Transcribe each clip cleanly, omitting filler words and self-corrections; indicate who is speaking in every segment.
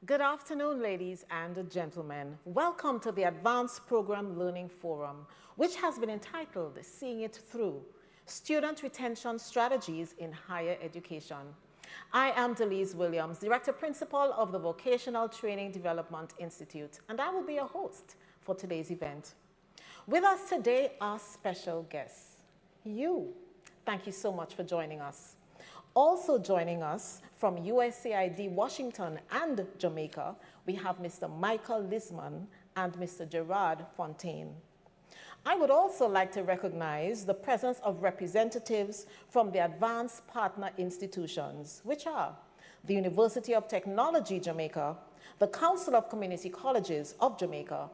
Speaker 1: Good afternoon, ladies and gentlemen. Welcome to the Advanced Program Learning Forum, which has been entitled Seeing It Through, Student Retention Strategies in Higher Education. I am Delise Williams, Director Principal of the Vocational Training Development Institute, and I will be your host for today's event. With us today are special guests. You. Thank you so much for joining us. Also joining us from USAID Washington and Jamaica, we have Mr. Michael Lisman and Mr. Gerard Fonten. I would also like to recognize the presence of representatives from the advanced partner institutions, which are the University of Technology Jamaica, the Council of Community Colleges of Jamaica,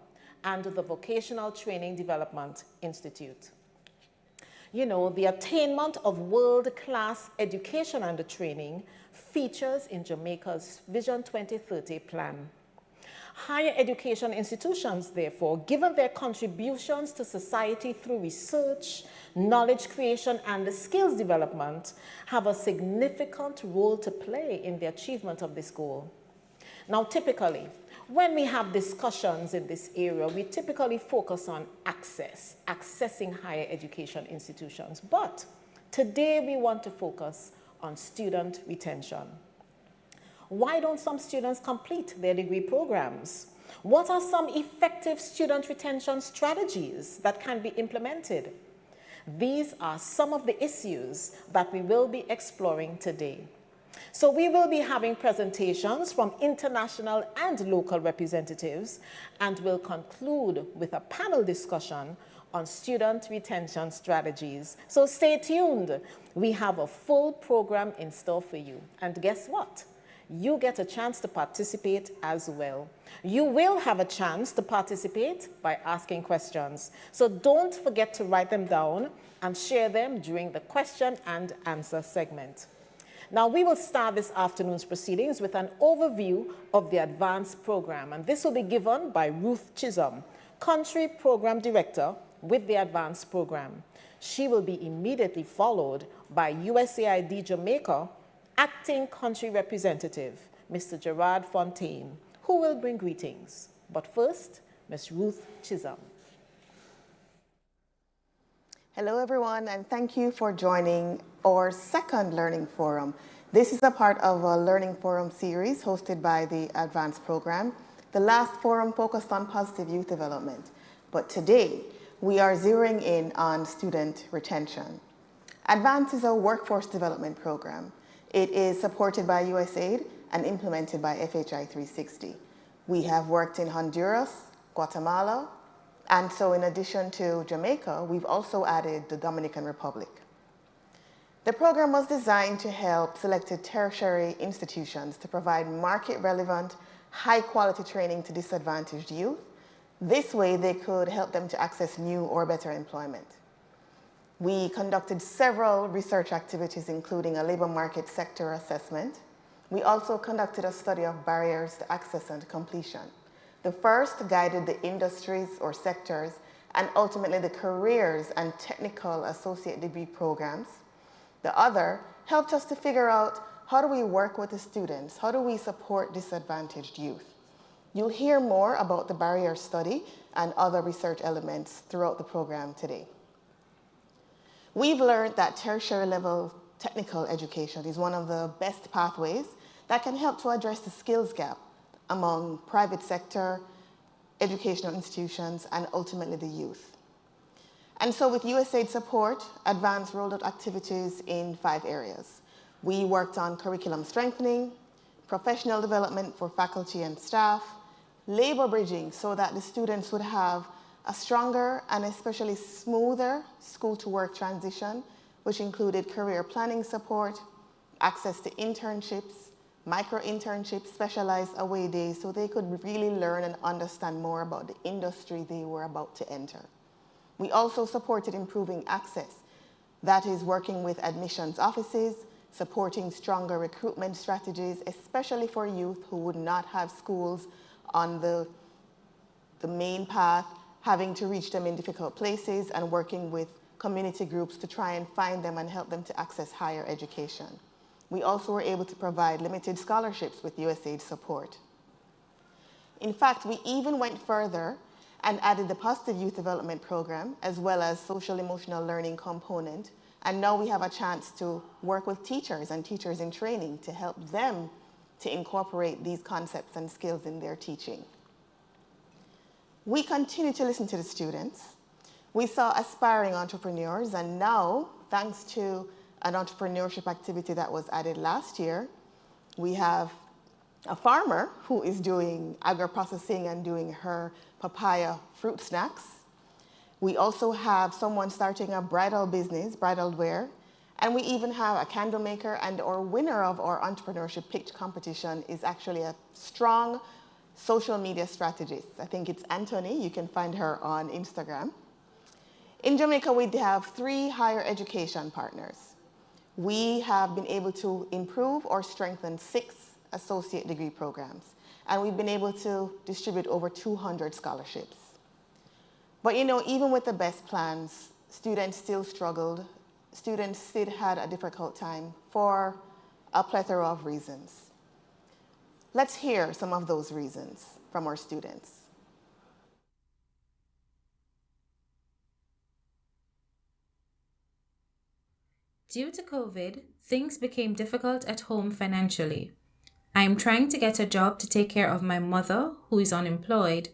Speaker 1: and the Vocational Training Development Institute. You know, the attainment of world-class education and training features in Jamaica's Vision 2030 plan. Higher education institutions, therefore, given their contributions to society through research, knowledge creation, and skills development, have a significant role to play in the achievement of this goal. Now, typically, when we have discussions in this area, we typically focus on accessing higher education institutions. But today we want to focus on student retention. Why don't some students complete their degree programs? What are some effective student retention strategies that can be implemented? These are some of the issues that we will be exploring today. So we will be having presentations from international and local representatives, and will conclude with a panel discussion on student retention strategies. So stay tuned. We have a full program in store for you. And guess what? You get a chance to participate as well. You will have a chance to participate by asking questions. So don't forget to write them down and share them during the question and answer segment. Now, we will start this afternoon's proceedings with an overview of the advanced program, and this will be given by Ruth Chisholm, Country Program Director with the advanced program. She will be immediately followed by USAID Jamaica Acting Country Representative, Mr. Gerard Fonten, who will bring greetings. But first, Ms. Ruth Chisholm.
Speaker 2: Hello, everyone, and thank you for joining our second Learning Forum. This is a part of a Learning Forum series hosted by the Advanced Program. The last forum focused on positive youth development, but today we are zeroing in on student retention. Advance is a workforce development program. It is supported by USAID and implemented by FHI 360. We have worked in Honduras, Guatemala, and so in addition to Jamaica, we've also added the Dominican Republic. The program was designed to help selected tertiary institutions to provide market-relevant, high-quality training to disadvantaged youth. This way, they could help them to access new or better employment. We conducted several research activities, including a labor market sector assessment. We also conducted a study of barriers to access and completion. The first guided the industries or sectors and ultimately the careers and technical associate degree programs. The other helped us to figure out, how do we work with the students? How do we support disadvantaged youth? You'll hear more about the barrier study and other research elements throughout the program today. We've learned that tertiary level technical education is one of the best pathways that can help to address the skills gap among private sector, educational institutions, and ultimately the youth. And so with USAID support, Advance rolled out activities in 5 areas. We worked on curriculum strengthening, professional development for faculty and staff, labor bridging so that the students would have a stronger and especially smoother school-to-work transition, which included career planning support, access to internships, micro-internships, specialized away days, so they could really learn and understand more about the industry they were about to enter. We also supported improving access, that is working with admissions offices, supporting stronger recruitment strategies, especially for youth who would not have schools on the main path, having to reach them in difficult places, and working with community groups to try and find them and help them to access higher education. We also were able to provide limited scholarships with USAID support. In fact, we even went further and added the Positive Youth Development Program as well as social emotional learning component. And now we have a chance to work with teachers and teachers in training to help them to incorporate these concepts and skills in their teaching. We continue to listen to the students. We saw aspiring entrepreneurs, and now, thanks to an entrepreneurship activity that was added last year, we have a farmer who is doing agro-processing and doing her papaya fruit snacks. We also have someone starting a bridal business, bridal wear, and we even have a candle maker, and our winner of our entrepreneurship pitch competition is actually a strong social media strategist. I think it's Anthony. You can find her on Instagram. In Jamaica, we have 3 higher education partners. We have been able to improve or strengthen 6 associate degree programs, and we've been able to distribute over 200 scholarships. But you know, even with the best plans, students still struggled. Students still had a difficult time for a plethora of reasons. Let's hear some of those reasons from our students.
Speaker 3: Due to COVID, things became difficult at home financially. I am trying to get a job to take care of my mother, who is unemployed.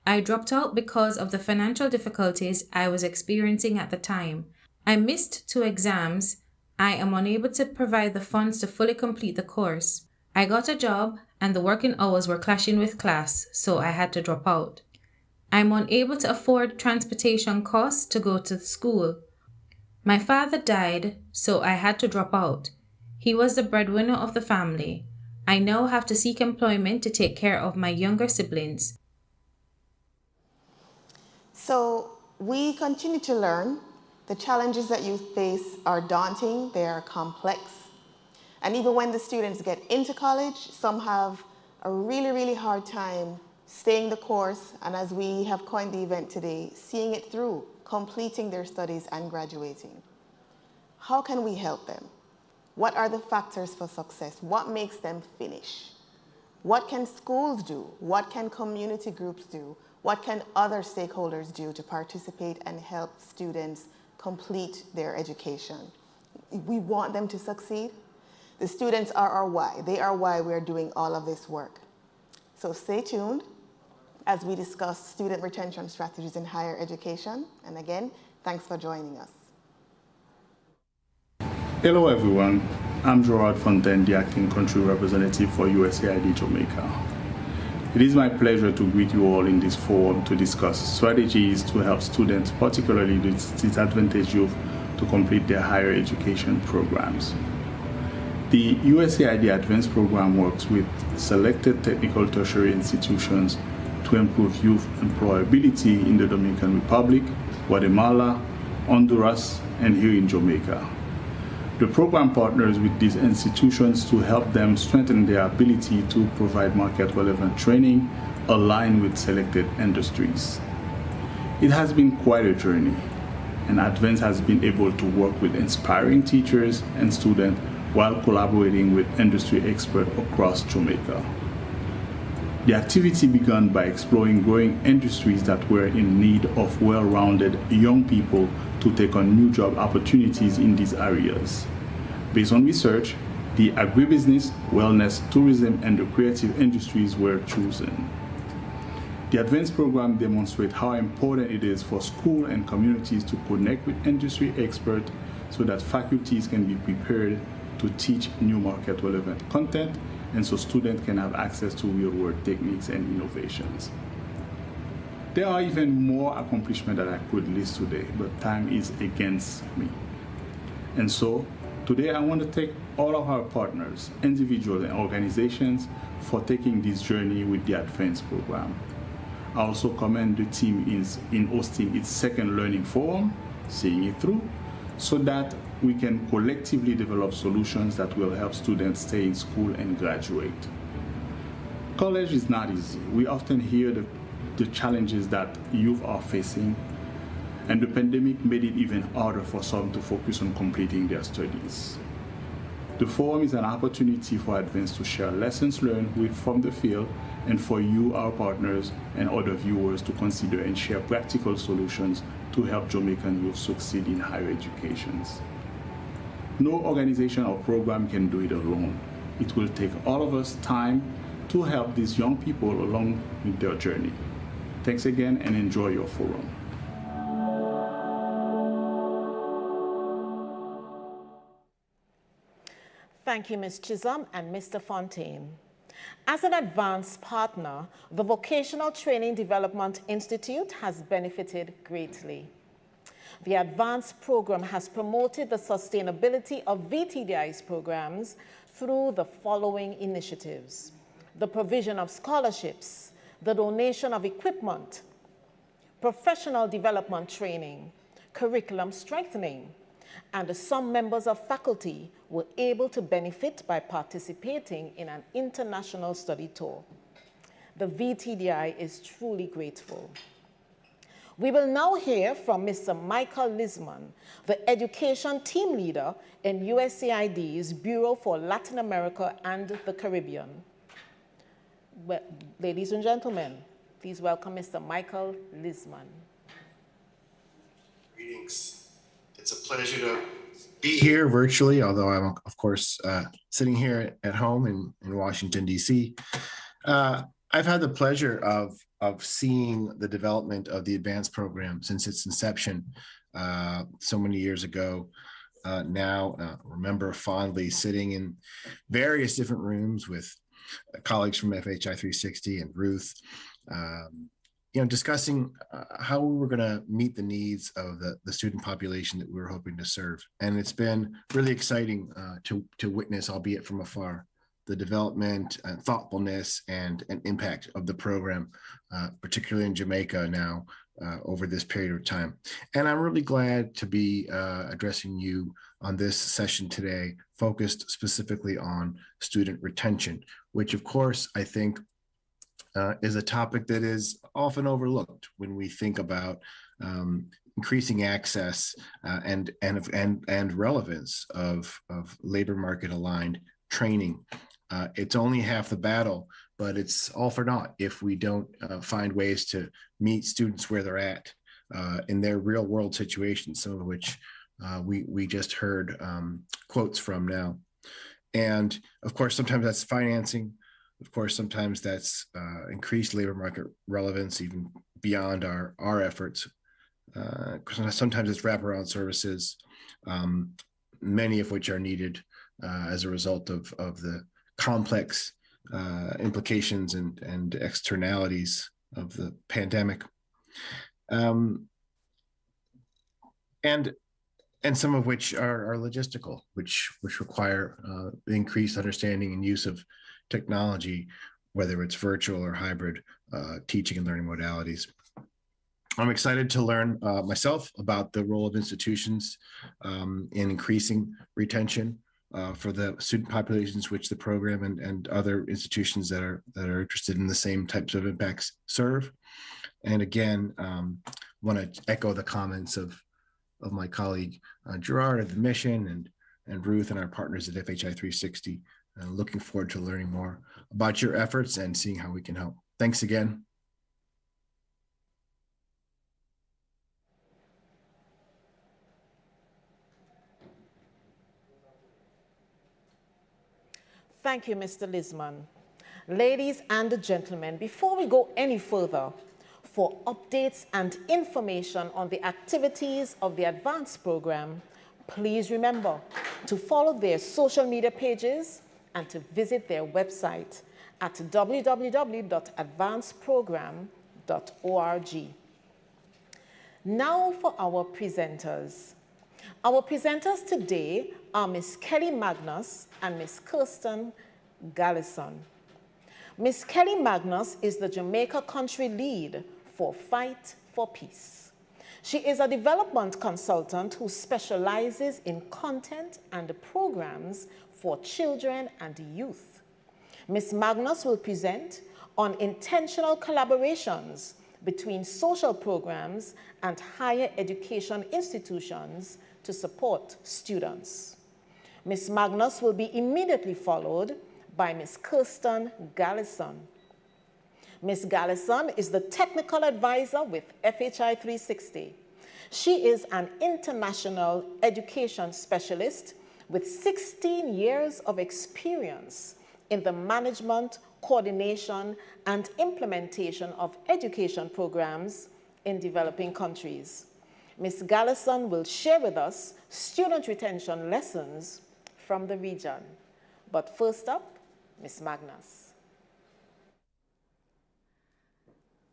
Speaker 3: I dropped out because of the financial difficulties I was experiencing at the time. I missed 2 exams. I am unable to provide the funds to fully complete the course. I got a job and the working hours were clashing with class, so I had to drop out. I am unable to afford transportation costs to go to school. My father died, so I had to drop out. He was the breadwinner of the family. I now have to seek employment to take care of my younger siblings.
Speaker 2: So we continue to learn. The challenges that you face are daunting, they are complex. And even when the students get into college, some have a really, really hard time staying the course, and as we have coined the event today, seeing it through, completing their studies and graduating. How can we help them? What are the factors for success? What makes them finish? What can schools do? What can community groups do? What can other stakeholders do to participate and help students complete their education? We want them to succeed. The students are our why. They are why we're doing all of this work. So stay tuned as we discuss student retention strategies in higher education. And again, thanks for joining us.
Speaker 4: Hello everyone, I'm Gerard Fonten, the Acting Country Representative for USAID Jamaica. It is my pleasure to greet you all in this forum to discuss strategies to help students, particularly the disadvantaged youth, to complete their higher education programs. The USAID Advanced Program works with selected technical tertiary institutions to improve youth employability in the Dominican Republic, Guatemala, Honduras, and here in Jamaica. The program partners with these institutions to help them strengthen their ability to provide market-relevant training aligned with selected industries. It has been quite a journey, and Advance has been able to work with inspiring teachers and students while collaborating with industry experts across Jamaica. The activity began by exploring growing industries that were in need of well-rounded young people to take on new job opportunities in these areas. Based on research, the agribusiness, wellness, tourism, and the creative industries were chosen. The advanced program demonstrates how important it is for schools and communities to connect with industry experts so that faculties can be prepared to teach new market relevant content, and so students can have access to real world techniques and innovations. There are even more accomplishments that I could list today, but time is against me. And so today I want to thank all of our partners, individuals and organizations for taking this journey with the Advanced program. I also commend the team in hosting its second learning forum, Seeing It Through, so that we can collectively develop solutions that will help students stay in school and graduate. College is not easy. We often hear the challenges that youth are facing, and the pandemic made it even harder for some to focus on completing their studies. The forum is an opportunity for Advance to share lessons learned from the field, and for you, our partners, and other viewers to consider and share practical solutions to help Jamaican youth succeed in higher education. No organization or program can do it alone. It will take all of us time to help these young people along with their journey. Thanks again and enjoy your forum.
Speaker 1: Thank you, Ms. Chisholm and Mr. Fonten. As an advanced partner, the Vocational Training Development Institute has benefited greatly. The Advanced program has promoted the sustainability of VTDI's programs through the following initiatives: the provision of scholarships, the donation of equipment, professional development training, curriculum strengthening, and some members of faculty were able to benefit by participating in an international study tour. The VTDI is truly grateful. We will now hear from Mr. Michael Lisman, the Education Team Leader in USAID's Bureau for Latin America and the Caribbean. Well, ladies and gentlemen, please welcome Mr. Michael Lisman.
Speaker 5: Greetings. It's a pleasure to be here virtually, although I'm, of course, sitting here at home in Washington, D.C. I've had the pleasure of seeing the development of the Advanced program since its inception so many years ago. Remember fondly sitting in various different rooms with colleagues from FHI 360 and Ruth, discussing how we were going to meet the needs of the student population that we were hoping to serve. And it's been really exciting to witness, albeit from afar, the development and thoughtfulness and impact of the program, particularly in Jamaica now over this period of time. And I'm really glad to be addressing you on this session today, focused specifically on student retention, which of course I think is a topic that is often overlooked when we think about increasing access and relevance of labor market aligned training. It's only half the battle, but it's all for naught if we don't find ways to meet students where they're at in their real world situations, some of which we just heard quotes from now. And of course, sometimes that's financing. Of course, sometimes that's increased labor market relevance, even beyond our efforts. Sometimes it's wraparound services, many of which are needed as a result of the complex implications and externalities of the pandemic. And some of which are logistical, which require increased understanding and use of technology, whether it's virtual or hybrid teaching and learning modalities. I'm excited to learn myself about the role of institutions in increasing retention for the student populations which the program and other institutions that are interested in the same types of impacts serve. And again, want to echo the comments of my colleague Gerard of the mission and Ruth and our partners at FHI 360. Looking forward to learning more about your efforts and seeing how we can help. Thanks again.
Speaker 1: Thank you, Mr. Lisman. Ladies and gentlemen, before we go any further, for updates and information on the activities of the Advanced program, Please remember to follow their social media pages and to visit their website at www.advancedprogram.org. Now for our presenters. Our presenters today are Ms. Kelly Magnus and Ms. Kirsten Gallison. Ms. Kelly Magnus is the Jamaica Country Lead for Fight for Peace. She is a development consultant who specializes in content and programs for children and youth. Ms. Magnus will present on intentional collaborations between social programs and higher education institutions to support students. Ms. Magnus will be immediately followed by Ms. Kirsten Gallison. Ms. Gallison is the technical advisor with FHI 360. She is an international education specialist with 16 years of experience in the management, coordination, and implementation of education programs in developing countries. Ms. Gallison will share with us student retention lessons from the region. But first up, Ms. Magnus.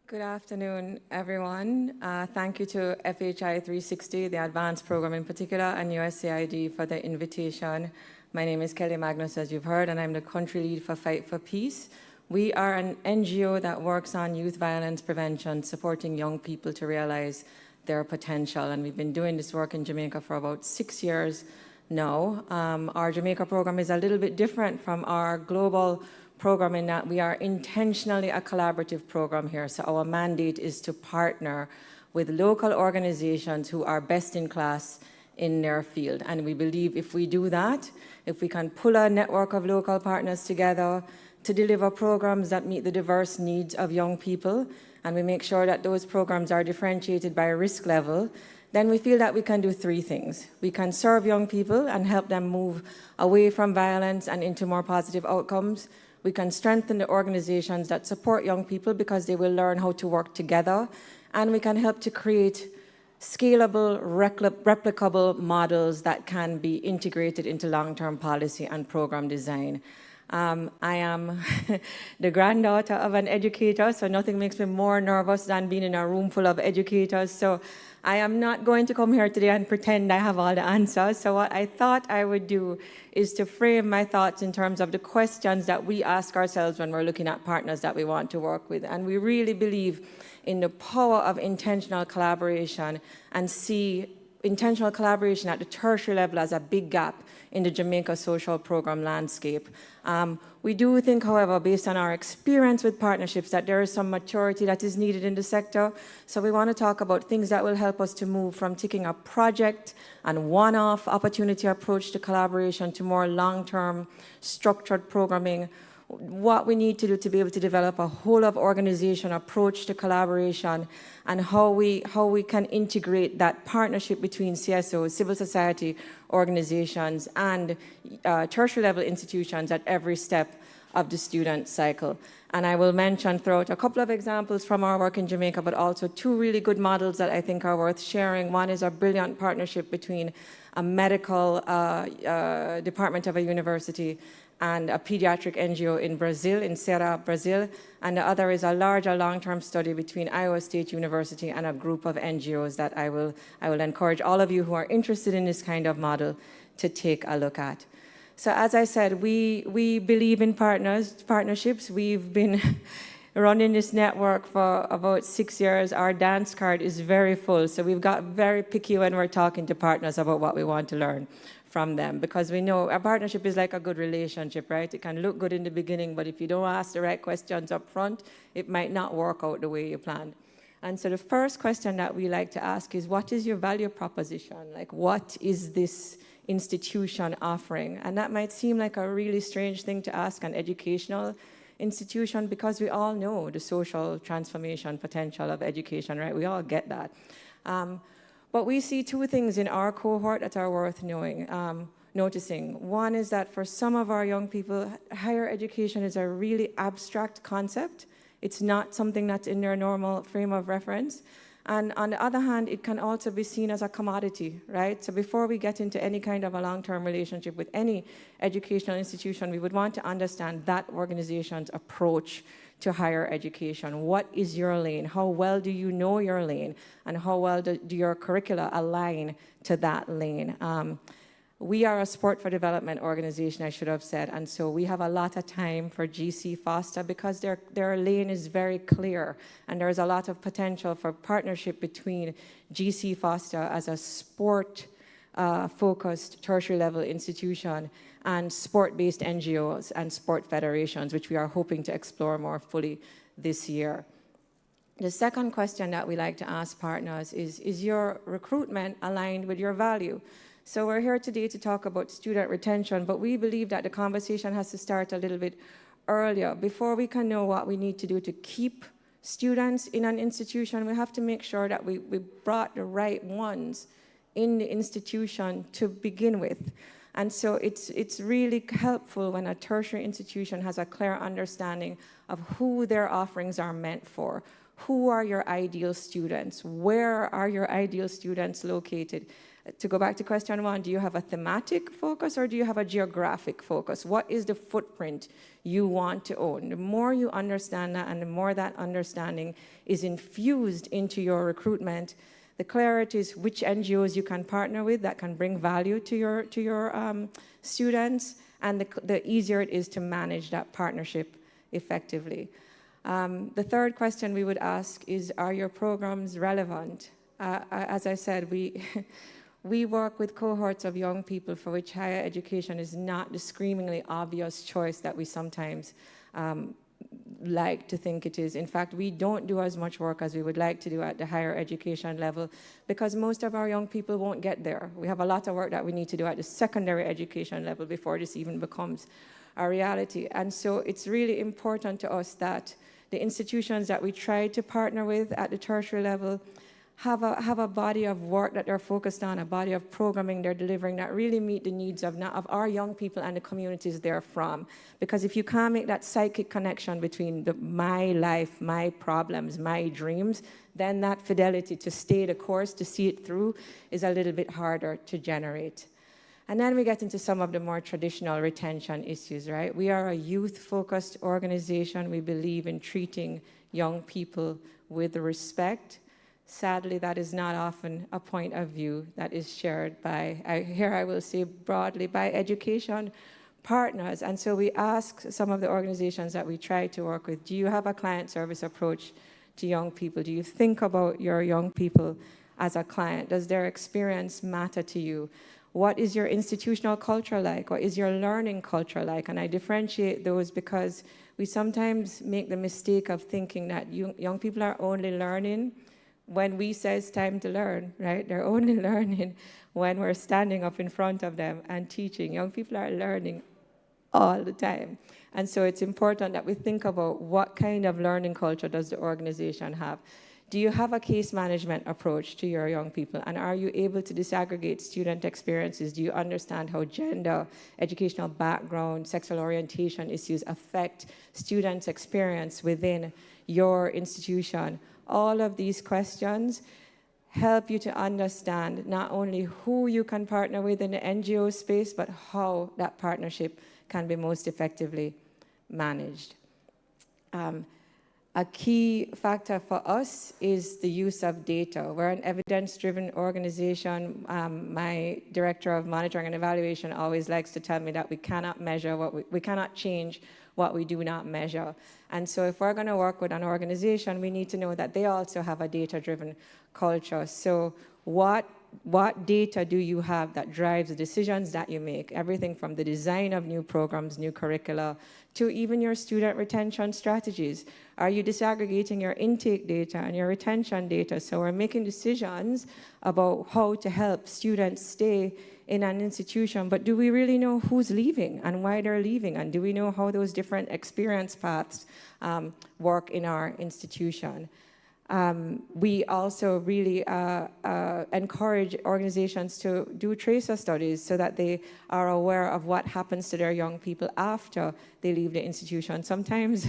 Speaker 6: Good afternoon, everyone. Thank you to FHI 360, the Advanced Program in particular, and USAID for the invitation. My name is Kelly Magnus, as you've heard, and I'm the country lead for Fight for Peace. We are an NGO that works on youth violence prevention, supporting young people to realize their potential. And we've been doing this work in Jamaica for about 6 years now. Our Jamaica program is a little bit different from our global program in that we are intentionally a collaborative program here. So our mandate is to partner with local organizations who are best in class in their field. And we believe if we do that, if we can pull a network of local partners together to deliver programs that meet the diverse needs of young people, and we make sure that those programs are differentiated by risk level, then we feel that we can do three things. We can serve young people and help them move away from violence and into more positive outcomes. We can strengthen the organizations that support young people because they will learn how to work together. And we can help to create scalable, replicable models that can be integrated into long-term policy and program design. I am the granddaughter of an educator, so nothing makes me more nervous than being in a room full of educators. So I am not going to come here today and pretend I have all the answers. So what I thought I would do is to frame my thoughts in terms of the questions that we ask ourselves when we're looking at partners that we want to work with. And we really believe in the power of intentional collaboration and see intentional collaboration at the tertiary level as a big gap in the Jamaica social program landscape. We do think, however, based on our experience with partnerships, that there is some maturity that is needed in the sector. So we want to talk about things that will help us to move from taking a project and one-off opportunity approach to collaboration to more long-term structured programming, what we need to do to be able to develop a whole of organization approach to collaboration, and how we can integrate that partnership between CSOs, civil society organizations, and tertiary level institutions at every step of the student cycle. And I will mention throughout a couple of examples from our work in Jamaica, but also two really good models that I think are worth sharing. One is a brilliant partnership between a medical department of a university and a pediatric NGO in Brazil, in Ceará, Brazil. And the other is a larger long-term study between Iowa State University and a group of NGOs that I will encourage all of you who are interested in this kind of model to take a look at. So as I said, we believe in partnerships. We've been running this network for about 6 years. Our dance card is very full, so we've got very picky when we're talking to partners about what we want to learn from them, because we know a partnership is like a good relationship, right? It can look good in the beginning, but if you don't ask the right questions up front, it might not work out the way you planned. And so the first question that we like to ask is, what is your value proposition? Like, what is this institution offering? And that might seem like a really strange thing to ask an educational institution, because we all know the social transformation potential of education, right? We all get that. But we see two things in our cohort that are worth noticing. One is that for some of our young people, higher education is a really abstract concept. It's not something that's in their normal frame of reference. And on the other hand, it can also be seen as a commodity, right? So before we get into any kind of a long-term relationship with any educational institution, we would want to understand that organization's approach to higher education. What is your lane? How well do you know your lane? And how well do your curricula align to that lane? We are a sport for development organization, I should have said, and so we have a lot of time for GC FOSTA because their lane is very clear, and there is a lot of potential for partnership between GC FOSTA as a sport focused tertiary level institution and sport-based NGOs and sport federations, which we are hoping to explore more fully this year. The second question that we like to ask partners is your recruitment aligned with your value? So we're here today to talk about student retention, but we believe that the conversation has to start a little bit earlier. Before we can know what we need to do to keep students in an institution, we have to make sure that we brought the right ones in the institution to begin with. And so it's really helpful when a tertiary institution has a clear understanding of who their offerings are meant for. Who are your ideal students? Where are your ideal students located? To go back to question one, do you have a thematic focus or do you have a geographic focus? What is the footprint you want to own? The more you understand that and the more that understanding is infused into your recruitment, the clearer it is which NGOs you can partner with that can bring value to your students, and the easier it is to manage that partnership effectively. The third question we would ask is, are your programs relevant? As I said, we work with cohorts of young people for which higher education is not the screamingly obvious choice that we sometimes like to think it is. In fact, we don't do as much work as we would like to do at the higher education level because most of our young people won't get there. We have a lot of work that we need to do at the secondary education level before this even becomes a reality. And so it's really important to us that the institutions that we try to partner with at the tertiary level have a body of work that they're focused on, a body of programming they're delivering that really meet the needs of our young people and the communities they're from. Because if you can't make that psychic connection between my life, my problems, my dreams, then that fidelity to stay the course, to see it through, is a little bit harder to generate. And then we get into some of the more traditional retention issues, right? We are a youth-focused organization. We believe in treating young people with respect. Sadly, that is not often a point of view that is shared by, I will say broadly, by education partners. And so we ask some of the organizations that we try to work with, do you have a client service approach to young people? Do you think about your young people as a client? Does their experience matter to you? What is your institutional culture like? What is your learning culture like? And I differentiate those because we sometimes make the mistake of thinking that young people are only learning when we say it's time to learn, right? They're only learning when we're standing up in front of them and teaching. Young people are learning all the time. And so it's important that we think about what kind of learning culture does the organization have. Do you have a case management approach to your young people? And are you able to disaggregate student experiences? Do you understand how gender, educational background, sexual orientation issues affect students' experience within your institution? All of these questions help you to understand not only who you can partner with in the NGO space, but how that partnership can be most effectively managed. A key factor for us is the use of data. We're an evidence-driven organization. My director of monitoring and evaluation always likes to tell me that we cannot measure we cannot change what we do not measure. And so if we're going to work with an organization, we need to know that they also have a data-driven culture. So what data do you have that drives the decisions that you make? Everything from the design of new programs, new curricula, to even your student retention strategies. Are you disaggregating your intake data and your retention data? So we're making decisions about how to help students stay in an institution, but do we really know who's leaving and why they're leaving? And do we know how those different experience paths work in our institution? We also really encourage organizations to do tracer studies so that they are aware of what happens to their young people after they leave the institution. Sometimes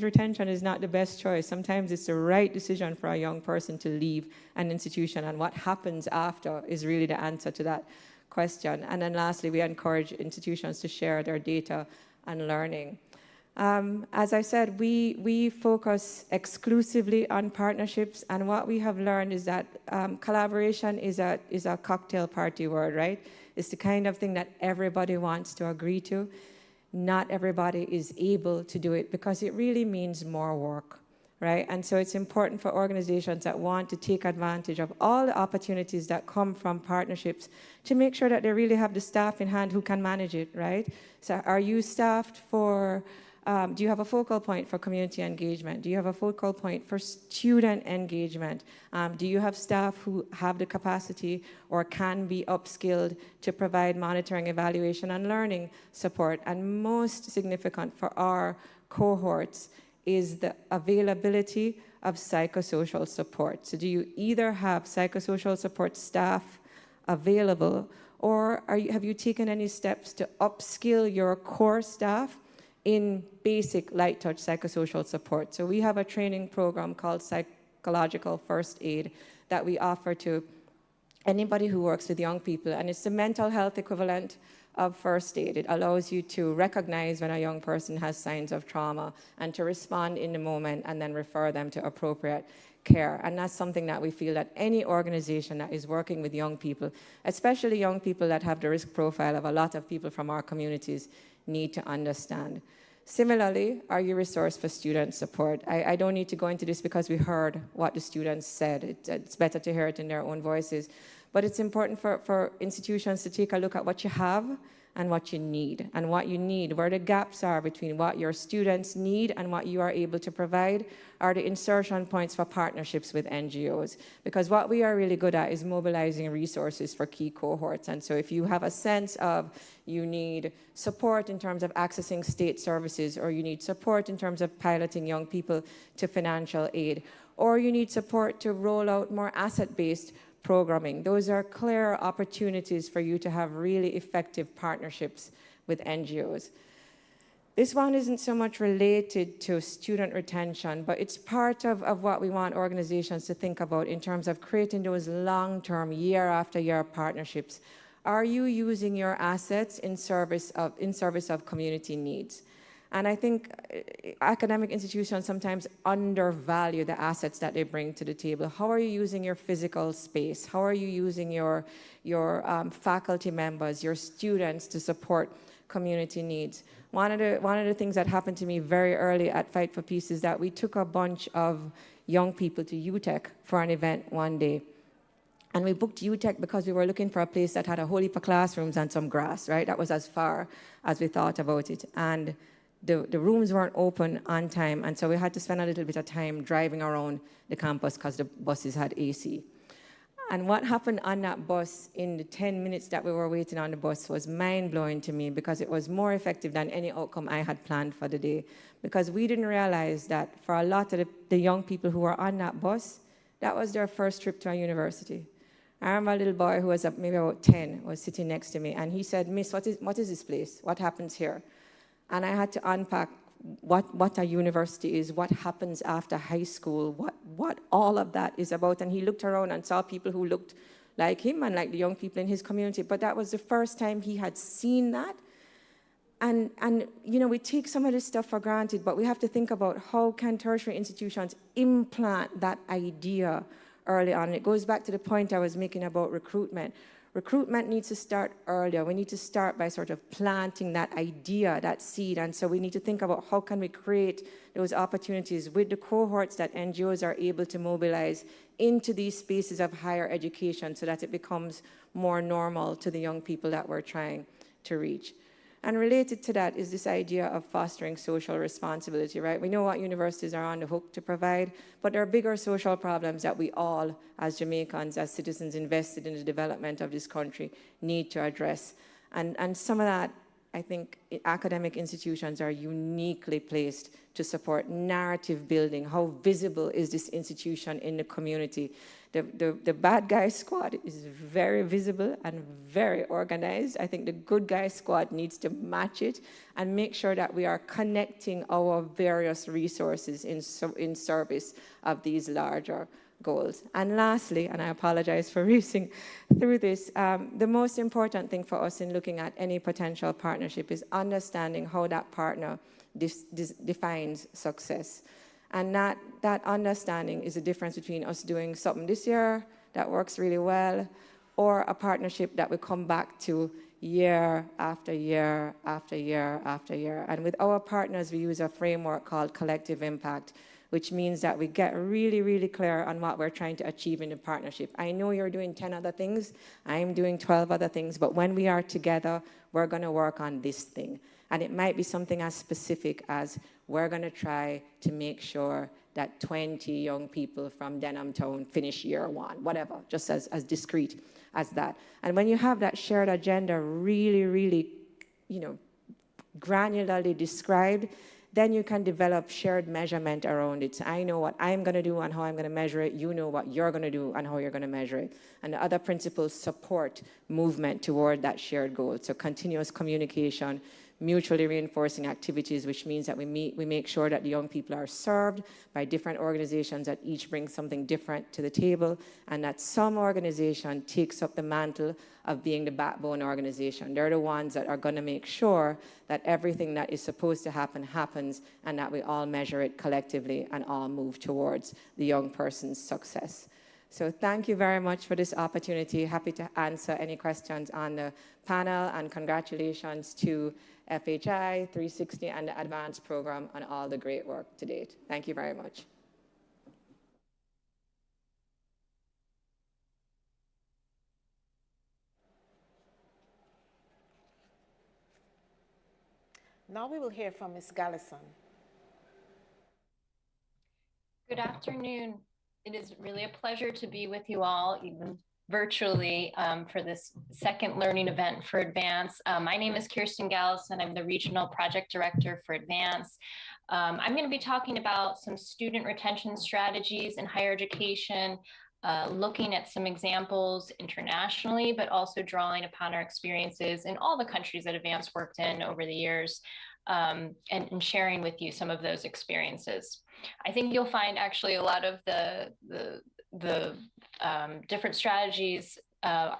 Speaker 6: retention is not the best choice. Sometimes it's the right decision for a young person to leave an institution, and what happens after is really the answer to that question. And then lastly, we encourage institutions to share their data and learning. As I said, we focus exclusively on partnerships, and what we have learned is that collaboration is a cocktail party word, right? It's the kind of thing that everybody wants to agree to. Not everybody is able to do it because it really means more work, right? And so it's important for organizations that want to take advantage of all the opportunities that come from partnerships to make sure that they really have the staff in hand who can manage it, right? So are you staffed for do you have a focal point for community engagement? Do you have a focal point for student engagement? Do you have staff who have the capacity or can be upskilled to provide monitoring, evaluation, and learning support? And most significant for our cohorts is the availability of psychosocial support. So do you either have psychosocial support staff available, or have you taken any steps to upskill your core staff in basic light touch psychosocial support? So we have a training program called Psychological First Aid that we offer to anybody who works with young people, and it's the mental health equivalent of first aid. It allows you to recognize when a young person has signs of trauma and to respond in the moment and then refer them to appropriate care. And that's something that we feel that any organization that is working with young people, especially young people that have the risk profile of a lot of people from our communities, need to understand. Similarly, are you resourced for student support? I don't need to go into this because we heard what the students said. It's better to hear it in their own voices. But it's important for institutions to take a look at what you have and what you need, where the gaps are between what your students need and what you are able to provide are the insertion points for partnerships with NGOs. Because what we are really good at is mobilizing resources for key cohorts. And so if you have a sense of you need support in terms of accessing state services, or you need support in terms of piloting young people to financial aid, or you need support to roll out more asset-based programming, those are clear opportunities for you to have really effective partnerships with NGOs. This one isn't so much related to student retention, but it's part of what we want organizations to think about in terms of creating those long-term, year-after-year partnerships. Are you using your assets in service of community needs? And I think academic institutions sometimes undervalue the assets that they bring to the table. How are you using your physical space? How are you using your faculty members, your students to support community needs? One of the things that happened to me very early at Fight for Peace is that we took a bunch of young people to UTech for an event one day. And we booked UTech because we were looking for a place that had a whole heap of classrooms and some grass, right? That was as far as we thought about it. And the rooms weren't open on time, and so we had to spend a little bit of time driving around the campus because the buses had AC. And what happened on that bus in the 10 minutes that we were waiting on the bus was mind-blowing to me, because it was more effective than any outcome I had planned for the day. Because we didn't realize that for a lot of the young people who were on that bus, that was their first trip to a university. I remember a little boy who was maybe about 10 was sitting next to me, and he said, "Miss, what is this place? What happens here?" And I had to unpack what a university is, what happens after high school, what all of that is about. And he looked around and saw people who looked like him and like the young people in his community. But that was the first time he had seen that. And you know, we take some of this stuff for granted, but we have to think about how can tertiary institutions implant that idea early on. It goes back to the point I was making about recruitment. Recruitment needs to start earlier. We need to start by sort of planting that idea, that seed. And so we need to think about how can we create those opportunities with the cohorts that NGOs are able to mobilize into these spaces of higher education so that it becomes more normal to the young people that we're trying to reach. And related to that is this idea of fostering social responsibility, right? We know what universities are on the hook to provide, but there are bigger social problems that we all, as Jamaicans, as citizens invested in the development of this country, need to address. And some of that I think academic institutions are uniquely placed to support narrative building. How visible is this institution in the community? The bad guy squad is very visible and very organized. I think the good guy squad needs to match it and make sure that we are connecting our various resources in service of these larger goals. And lastly, and I apologize for racing through this, the most important thing for us in looking at any potential partnership is understanding how that partner defines success. And that understanding is the difference between us doing something this year that works really well, or a partnership that we come back to year after year after year after year. And with our partners, we use a framework called collective impact, which means that we get really, really clear on what we're trying to achieve in the partnership. I know you're doing 10 other things, I'm doing 12 other things, but when we are together, we're gonna work on this thing. And it might be something as specific as we're gonna try to make sure that 20 young people from Denham Town finish year one, whatever, just as discrete as that. And when you have that shared agenda really, really, granularly described, then you can develop shared measurement around it. So I know what I'm going to do and how I'm going to measure it. You know what you're going to do and how you're going to measure it. And the other principles support movement toward that shared goal. So continuous communication, mutually reinforcing activities, which means that we make sure that the young people are served by different organizations that each bring something different to the table, and that some organization takes up the mantle of being the backbone organization. They're the ones that are going to make sure that everything that is supposed to happen happens, and that we all measure it collectively and all move towards the young person's success. So thank you very much for this opportunity. Happy to answer any questions on the panel, and congratulations to FHI 360 and the Advanced Program on all the great work to date. Thank you very much.
Speaker 1: Now we will hear from Ms. Gallison.
Speaker 7: Good afternoon. It is really a pleasure to be with you all, even virtually, for this second learning event for Advance. My name is Kirsten Gallison. I'm the Regional Project Director for Advance. I'm going to be talking about some student retention strategies in higher education, looking at some examples internationally, but also drawing upon our experiences in all the countries that Advance worked in over the years, and sharing with you some of those experiences. I think you'll find actually a lot of the different strategies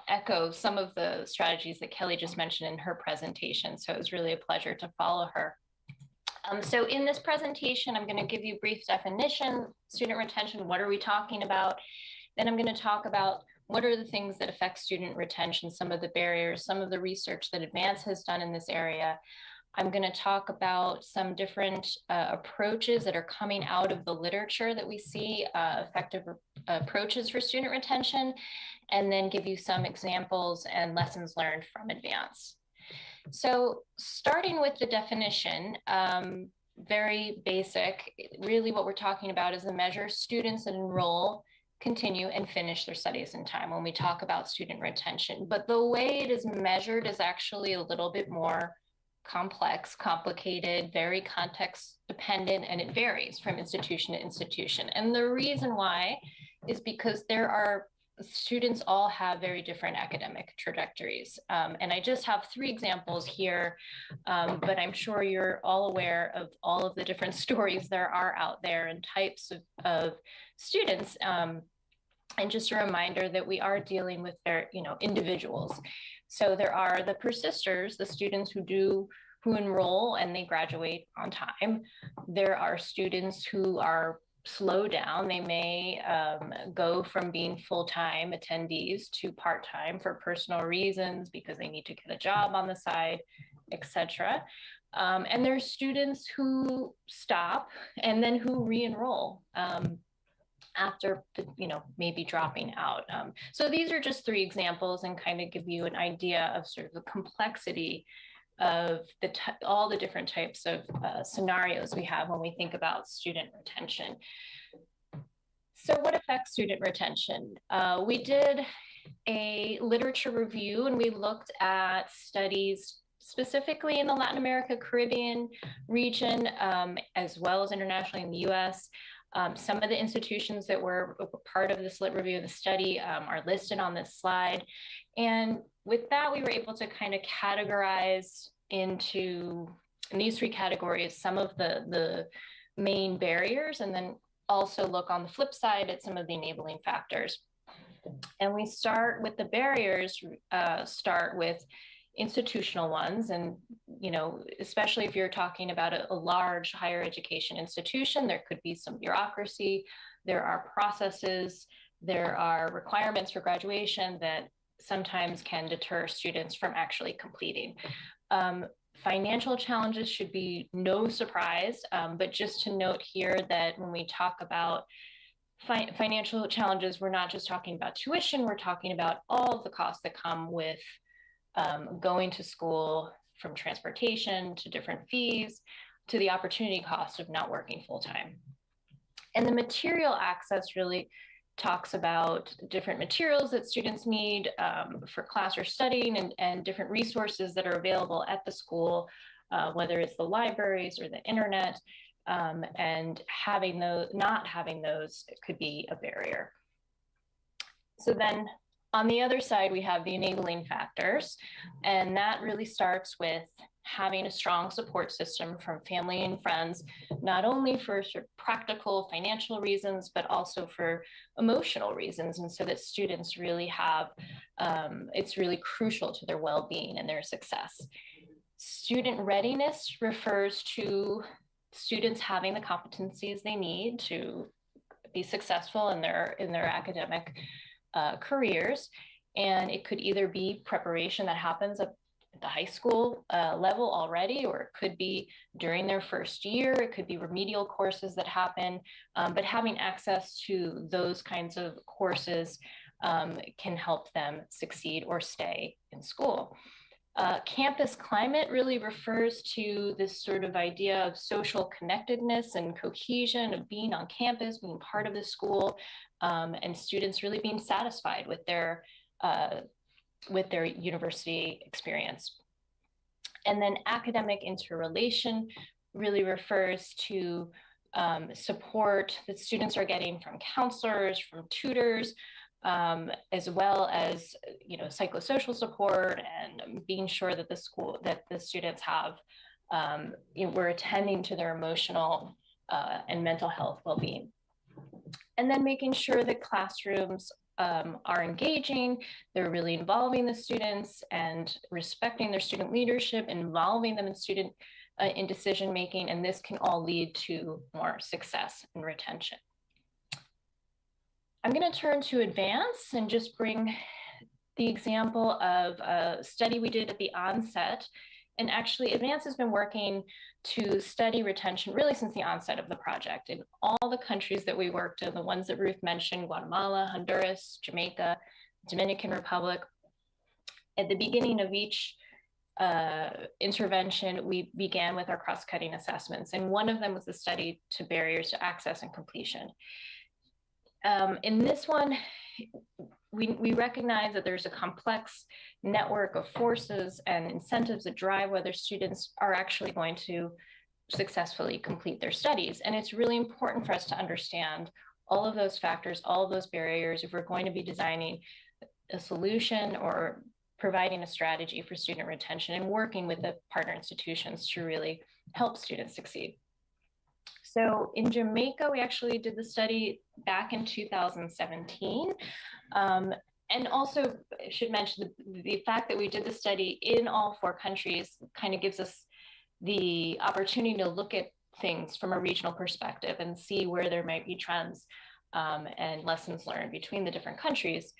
Speaker 7: echo some of the strategies that Kelly just mentioned in her presentation. So it was really a pleasure to follow her. So in this presentation, I'm going to give you a brief definition, student retention, what are we talking about? Then I'm going to talk about what are the things that affect student retention, some of the barriers, some of the research that Advance has done in this area. I'm going to talk about some different approaches that are coming out of the literature that we see, effective approaches for student retention, and then give you some examples and lessons learned from Advance. So starting with the definition, very basic, really what we're talking about is the measure students that enroll, continue, and finish their studies in time when we talk about student retention. But the way it is measured is actually a little bit more complex, complicated, very context dependent, and it varies from institution to institution. And the reason why is because students all have very different academic trajectories. And I just have 3 examples here, but I'm sure you're all aware of all of the different stories there are out there and types of students. And just a reminder that we are dealing with their, individuals. So there are the persisters, the students who enroll and they graduate on time. There are students who are slow down. They may go from being full-time attendees to part-time for personal reasons because they need to get a job on the side, etc. And there's students who stop and then who re-enroll after, maybe dropping out. So these are just 3 examples and kind of give you an idea of sort of the complexity of all the different types of scenarios we have when we think about student retention. So what affects student retention? We did a literature review and we looked at studies specifically in the Latin America, Caribbean region, as well as internationally in the US. Some of the institutions that were part of this lit review of the study are listed on this slide. And with that, we were able to kind of categorize into, in these three categories, some of the main barriers, and then also look on the flip side at some of the enabling factors. And we start with the barriers, start with institutional ones. And, you know, especially if you're talking about a large higher education institution, there could be some bureaucracy, there are processes, there are requirements for graduation that sometimes can deter students from actually completing. Financial challenges should be no surprise, but just to note here that when we talk about financial challenges, we're not just talking about tuition, we're talking about all of the costs that come with going to school, from transportation to different fees to the opportunity cost of not working full-time. And the material access really talks about different materials that students need for class or studying, and different resources that are available at the school, whether it's the libraries or the internet, and having those, not having those could be a barrier. So then on the other side, we have the enabling factors, and that really starts with having a strong support system from family and friends, not only for sort of practical financial reasons, but also for emotional reasons. And so that students really have, it's really crucial to their well-being and their success. Student readiness refers to students having the competencies they need to be successful in their academic careers. And it could either be preparation that happens at the high school level already, or it could be during their first year, it could be remedial courses that happen, but having access to those kinds of courses can help them succeed or stay in school. Campus climate really refers to this sort of idea of social connectedness and cohesion, of being on campus, being part of the school, and students really being satisfied with their university experience. And then academic interrelation really refers to support that students are getting from counselors, from tutors, as well as, you know, psychosocial support, and being sure that the students have, you know, we're attending to their emotional and mental health well-being. And then making sure that classrooms are engaging, they're really involving the students and respecting their student leadership, involving them in decision-making, and this can all lead to more success and retention. I'm going to turn to advance and just bring the example of a study we did at the onset. And actually, Advance has been working to study retention really since the onset of the project. In all the countries that we worked in, the ones that Ruth mentioned, Guatemala, Honduras, Jamaica, Dominican Republic, at the beginning of each intervention, we began with our cross-cutting assessments. And one of them was the study to barriers to access and completion. In this one, we recognize that there's a complex network of forces and incentives that drive whether students are actually going to successfully complete their studies. And it's really important for us to understand all of those factors, all of those barriers, if we're going to be designing a solution or providing a strategy for student retention and working with the partner institutions to really help students succeed. So in Jamaica, we actually did the study back in 2017. And also, I should mention the fact that we did the study in all 4 countries kind of gives us the opportunity to look at things from a regional perspective and see where there might be trends and lessons learned between the different countries.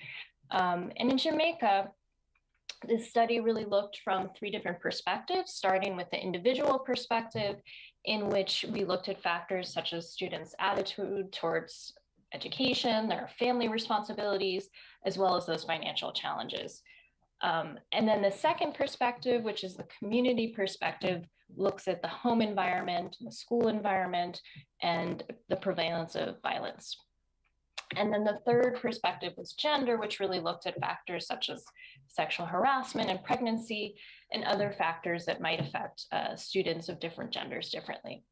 Speaker 7: And in Jamaica, this study really looked from 3 different perspectives, starting with the individual perspective, in which we looked at factors such as students' attitude towards education, their family responsibilities, as well as those financial challenges. And then the second perspective, which is the community perspective, looks at the home environment, the school environment, and the prevalence of violence. And then the third perspective was gender, which really looked at factors such as sexual harassment and pregnancy and other factors that might affect students of different genders differently.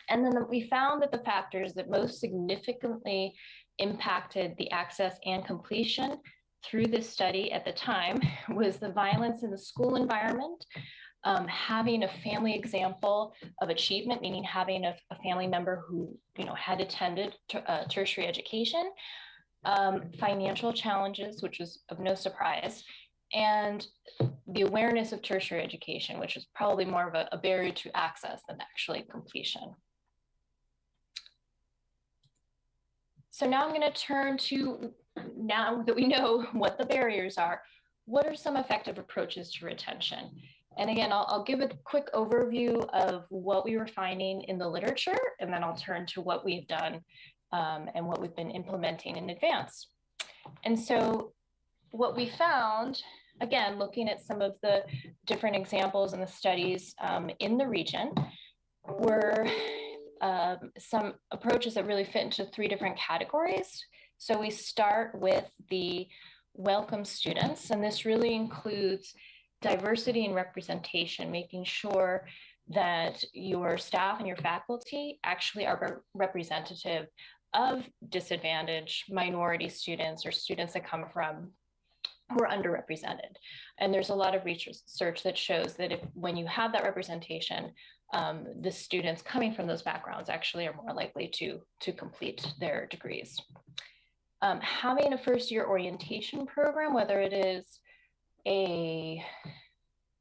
Speaker 7: And then we found that the factors that most significantly impacted the access and completion through this study at the time was the violence in the school environment, having a family example of achievement, meaning having a family member who had attended tertiary education, financial challenges, which is of no surprise, and the awareness of tertiary education, which is probably more of a barrier to access than actually completion. So now I'm going to turn to, now that we know what the barriers are, what are some effective approaches to retention? And again, I'll give a quick overview of what we were finding in the literature, and then I'll turn to what we've done and what we've been implementing in advance. And so what we found, again, looking at some of the different examples in the studies in the region, were some approaches that really fit into 3 different categories. So we start with the welcome students, and this really includes diversity and representation, making sure that your staff and your faculty actually are representative of disadvantaged minority students or students that come from who are underrepresented. And there's a lot of research that shows that when you have that representation, the students coming from those backgrounds actually are more likely to complete their degrees. Having a first-year orientation program, whether it is a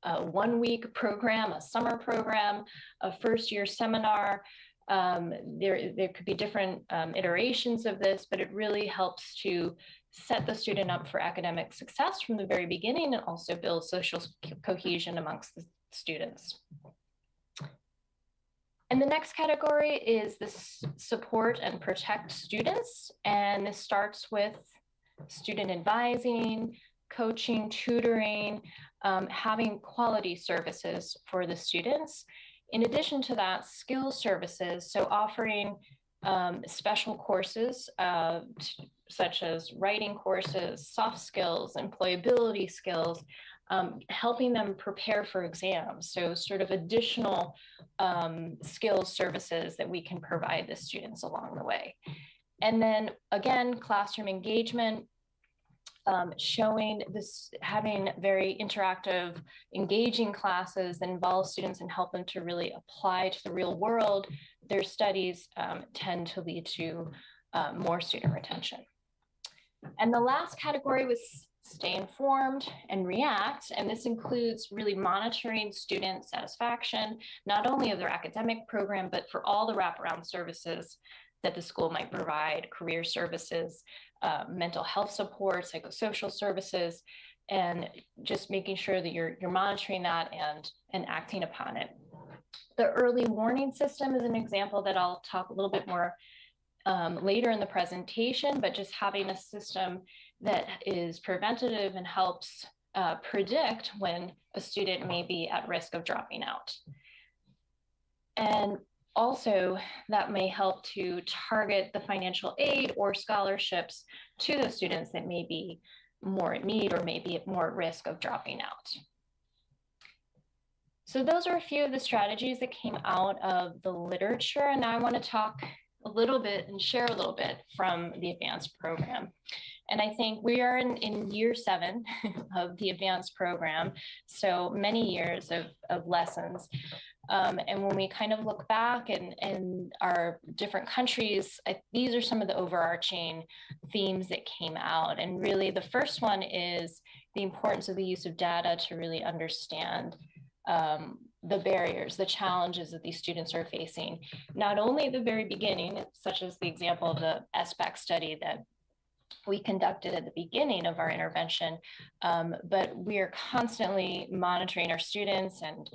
Speaker 7: 1-week program, a summer program, a first-year seminar, there could be different iterations of this, but it really helps to set the student up for academic success from the very beginning and also build social cohesion amongst the students. And the next category is this support and protect students. And this starts with student advising, coaching, tutoring, having quality services for the students. In addition to that, skills services, so offering special courses such as writing courses, soft skills, employability skills, helping them prepare for exams. So sort of additional skills services that we can provide the students along the way. And then again, classroom engagement, showing this, having very interactive, engaging classes that involve students and help them to really apply to the real world. Their studies tend to lead to more student retention. And the last category was stay informed and react. And this includes really monitoring student satisfaction, not only of their academic program, but for all the wraparound services that the school might provide, career services, mental health support, psychosocial services, and just making sure that you're monitoring that and acting upon it. The early warning system is an example that I'll talk a little bit more later in the presentation, but just having a system that is preventative and helps predict when a student may be at risk of dropping out. And also, that may help to target the financial aid or scholarships to those students that may be more in need or may be at more risk of dropping out. So those are a few of the strategies that came out of the literature, and now I want to talk a little bit and share a little bit from the advanced program. And I think we are in year 7 of the advanced program, so many years of lessons. And when we kind of look back in our different countries, these are some of the overarching themes that came out. And really the first one is the importance of the use of data to really understand the barriers, the challenges that these students are facing, not only at the very beginning, such as the example of the SBAC study that we conducted at the beginning of our intervention, but we are constantly monitoring our students and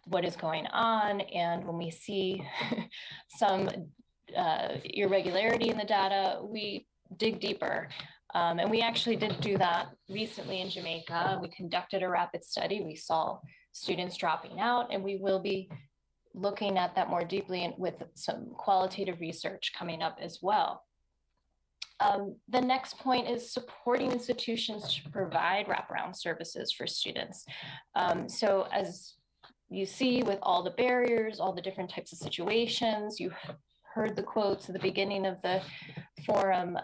Speaker 7: what is going on. And when we see some irregularity in the data, we dig deeper. And we actually did do that recently in Jamaica. We conducted a rapid study. We saw students dropping out, and we will be looking at that more deeply and with some qualitative research coming up as well. The next point is supporting institutions to provide wraparound services for students. So as you see with all the barriers, all the different types of situations, you heard the quotes at the beginning of the forum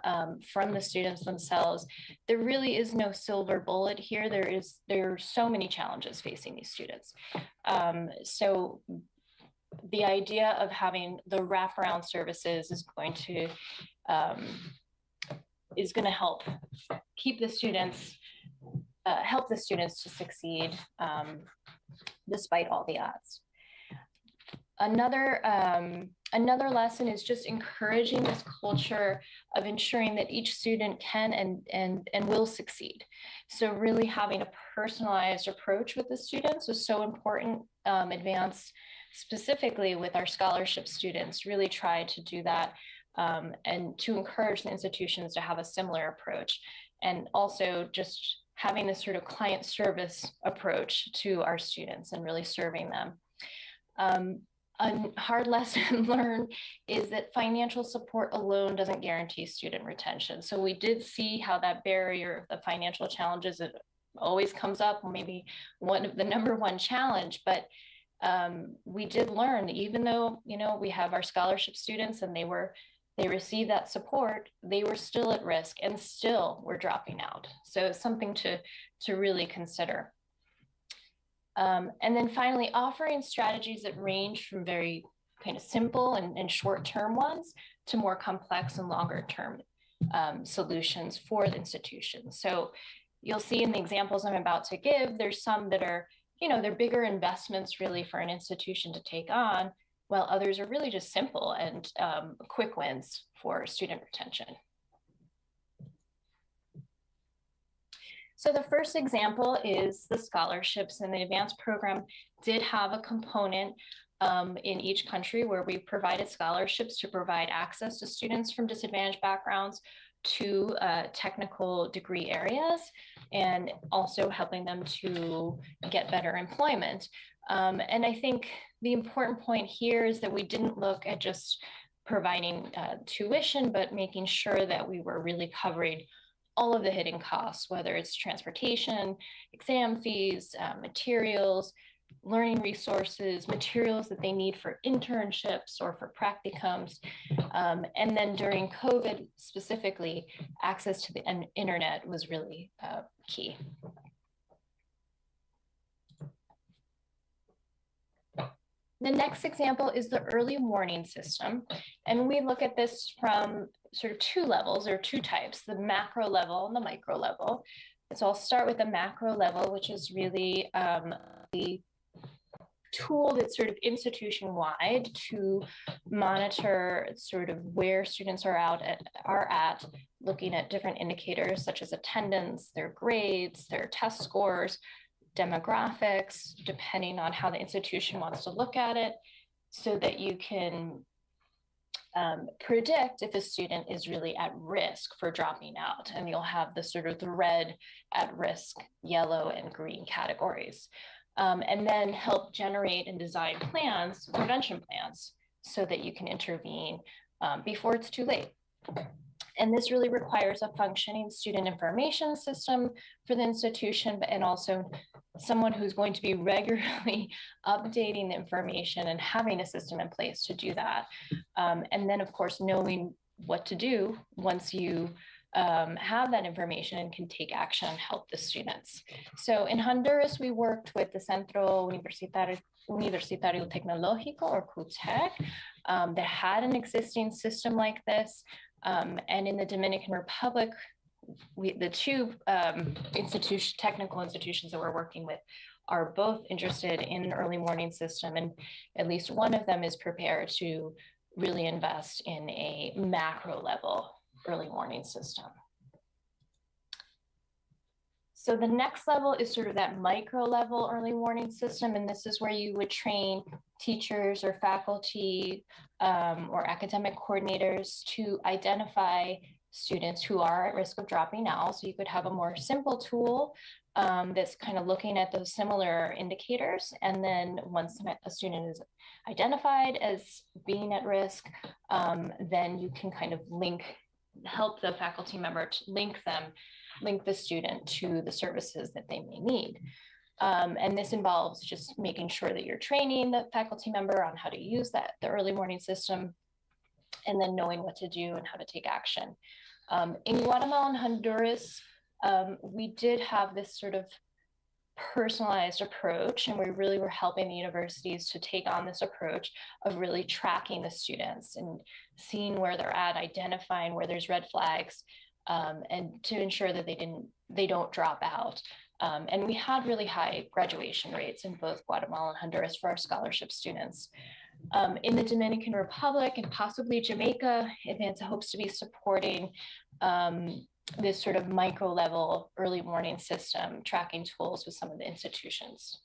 Speaker 7: from the students themselves. There really is no silver bullet here. There are so many challenges facing these students. So the idea of having the wraparound services is going to help keep the students, help the students to succeed despite all the odds. Another lesson is just encouraging this culture of ensuring that each student can and will succeed. So really having a personalized approach with the students was so important. Advance specifically with our scholarship students really try to do that and to encourage the institutions to have a similar approach. And also just having this sort of client service approach to our students and really serving them. A hard lesson learned is that financial support alone doesn't guarantee student retention. So we did see how that barrier of the financial challenges, it always comes up, maybe one of the #1 challenge, but we did learn that even though, you know, we have our scholarship students and they received that support, they were still at risk and still were dropping out. So it's something to really consider. And then finally, offering strategies that range from very kind of simple and short-term ones to more complex and longer-term solutions for the institutions. So you'll see in the examples I'm about to give, there's some that are, you know, they're bigger investments really for an institution to take on, while others are really just simple and quick wins for student retention. So the first example is the scholarships, and the advanced program did have a component in each country where we provided scholarships to provide access to students from disadvantaged backgrounds to technical degree areas, and also helping them to get better employment. And I think the important point here is that we didn't look at just providing tuition, but making sure that we were really covering all of the hidden costs, whether it's transportation, exam fees, materials, learning resources, materials that they need for internships or for practicums. And then during COVID specifically, access to the internet was really key. The next example is the early warning system. And we look at this from sort of two levels or two types, the macro level and the micro level. So I'll start with the macro level, which is really the tool that's sort of institution-wide to monitor sort of where students are at, looking at different indicators such as attendance, their grades, their test scores, demographics, depending on how the institution wants to look at it, so that you can predict if a student is really at risk for dropping out. And you'll have the sort of the red at risk, yellow and green categories. And then help generate and design plans, prevention plans, so that you can intervene before it's too late. And this really requires a functioning student information system for the institution, and also someone who's going to be regularly updating the information and having a system in place to do that. And then, of course, knowing what to do once you have that information and can take action and help the students. So in Honduras, we worked with the Centro Universitario Tecnológico, or CUTEC, that had an existing system like this. And in the Dominican Republic, the two technical institutions that we're working with are both interested in an early warning system, and at least one of them is prepared to really invest in a macro level early warning system. So the next level is sort of that micro level early warning system, and this is where you would train teachers or faculty or academic coordinators to identify students who are at risk of dropping out. So you could have a more simple tool that's kind of looking at those similar indicators, and then once a student is identified as being at risk, then you can kind of link help the faculty member to link the student to the services that they may need. And this involves just making sure that you're training the faculty member on how to use the early warning system, and then knowing what to do and how to take action. In Guatemala and Honduras, we did have this sort of personalized approach, and we really were helping the universities to take on this approach of really tracking the students and seeing where they're at, identifying where there's red flags, and to ensure that they don't drop out. And we had really high graduation rates in both Guatemala and Honduras for our scholarship students. In the Dominican Republic and possibly Jamaica, Advanza hopes to be supporting this sort of micro level early warning system tracking tools with some of the institutions.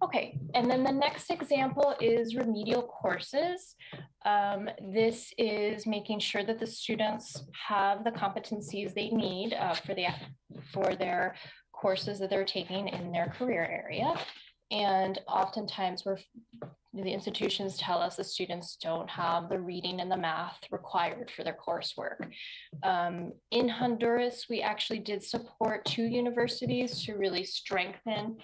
Speaker 7: Okay, and then the next example is remedial courses. This is making sure that the students have the competencies they need for their courses that they're taking in their career area. And oftentimes the institutions tell us the students don't have the reading and the math required for their coursework. In Honduras, we actually did support 2 universities to really strengthen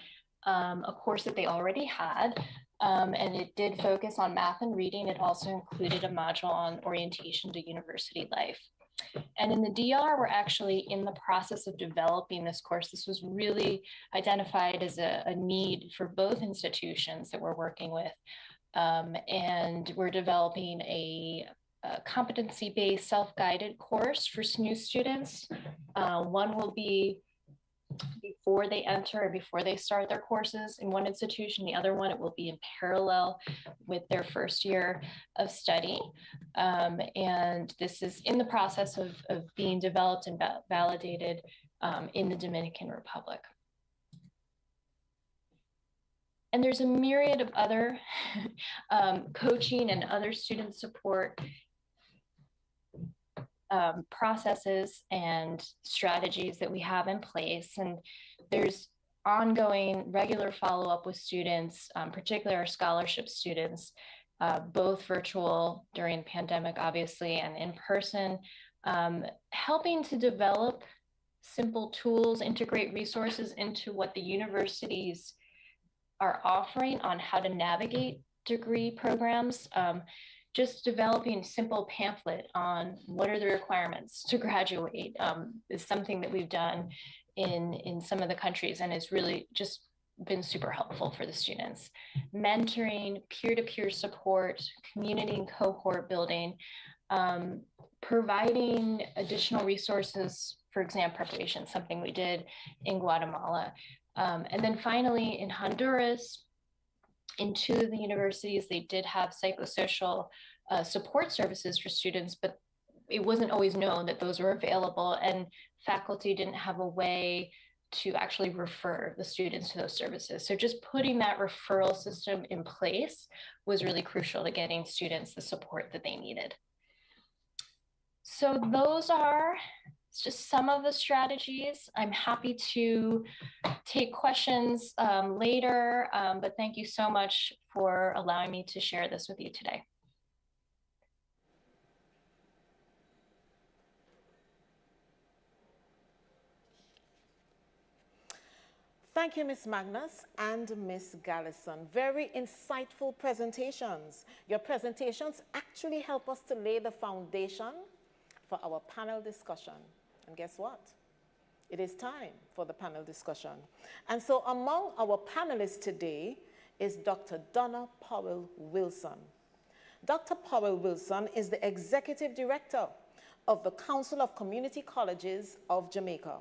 Speaker 7: a course that they already had. And it did focus on math and reading. It also included a module on orientation to university life. And in the DR, we're actually in the process of developing this course. This was really identified as a need for both institutions that we're working with. And we're developing a competency-based self-guided course for SNU students. One will be before they enter or before they start their courses in one institution. The other one, it will be in parallel with their first year of study. And this is in the process of being developed and validated in the Dominican Republic. And there's a myriad of other coaching and other student support processes and strategies that we have in place. And there's ongoing regular follow-up with students, particularly our scholarship students, both virtual during the pandemic, obviously, and in person, helping to develop simple tools, integrate resources into what the universities are offering on how to navigate degree programs. Just developing a simple pamphlet on what are the requirements to graduate is something that we've done in some of the countries, and it's really just been super helpful for the students. Mentoring, peer-to-peer support, community and cohort building, providing additional resources for exam preparation, something we did in Guatemala. And then finally in Honduras, in 2 of the universities, they did have psychosocial support services for students, but it wasn't always known that those were available, and faculty didn't have a way to actually refer the students to those services. So just putting that referral system in place was really crucial to getting students the support that they needed. So those are just some of the strategies. I'm happy to take questions later, but thank you so much for allowing me to share this with you today.
Speaker 1: Thank you, Ms. Magnus and Ms. Gallison. Very insightful presentations. Your presentations actually help us to lay the foundation for our panel discussion. And guess what? It is time for the panel discussion. And so among our panelists today is Dr. Donna Powell-Wilson. Dr. Powell-Wilson is the Executive Director of the Council of Community Colleges of Jamaica,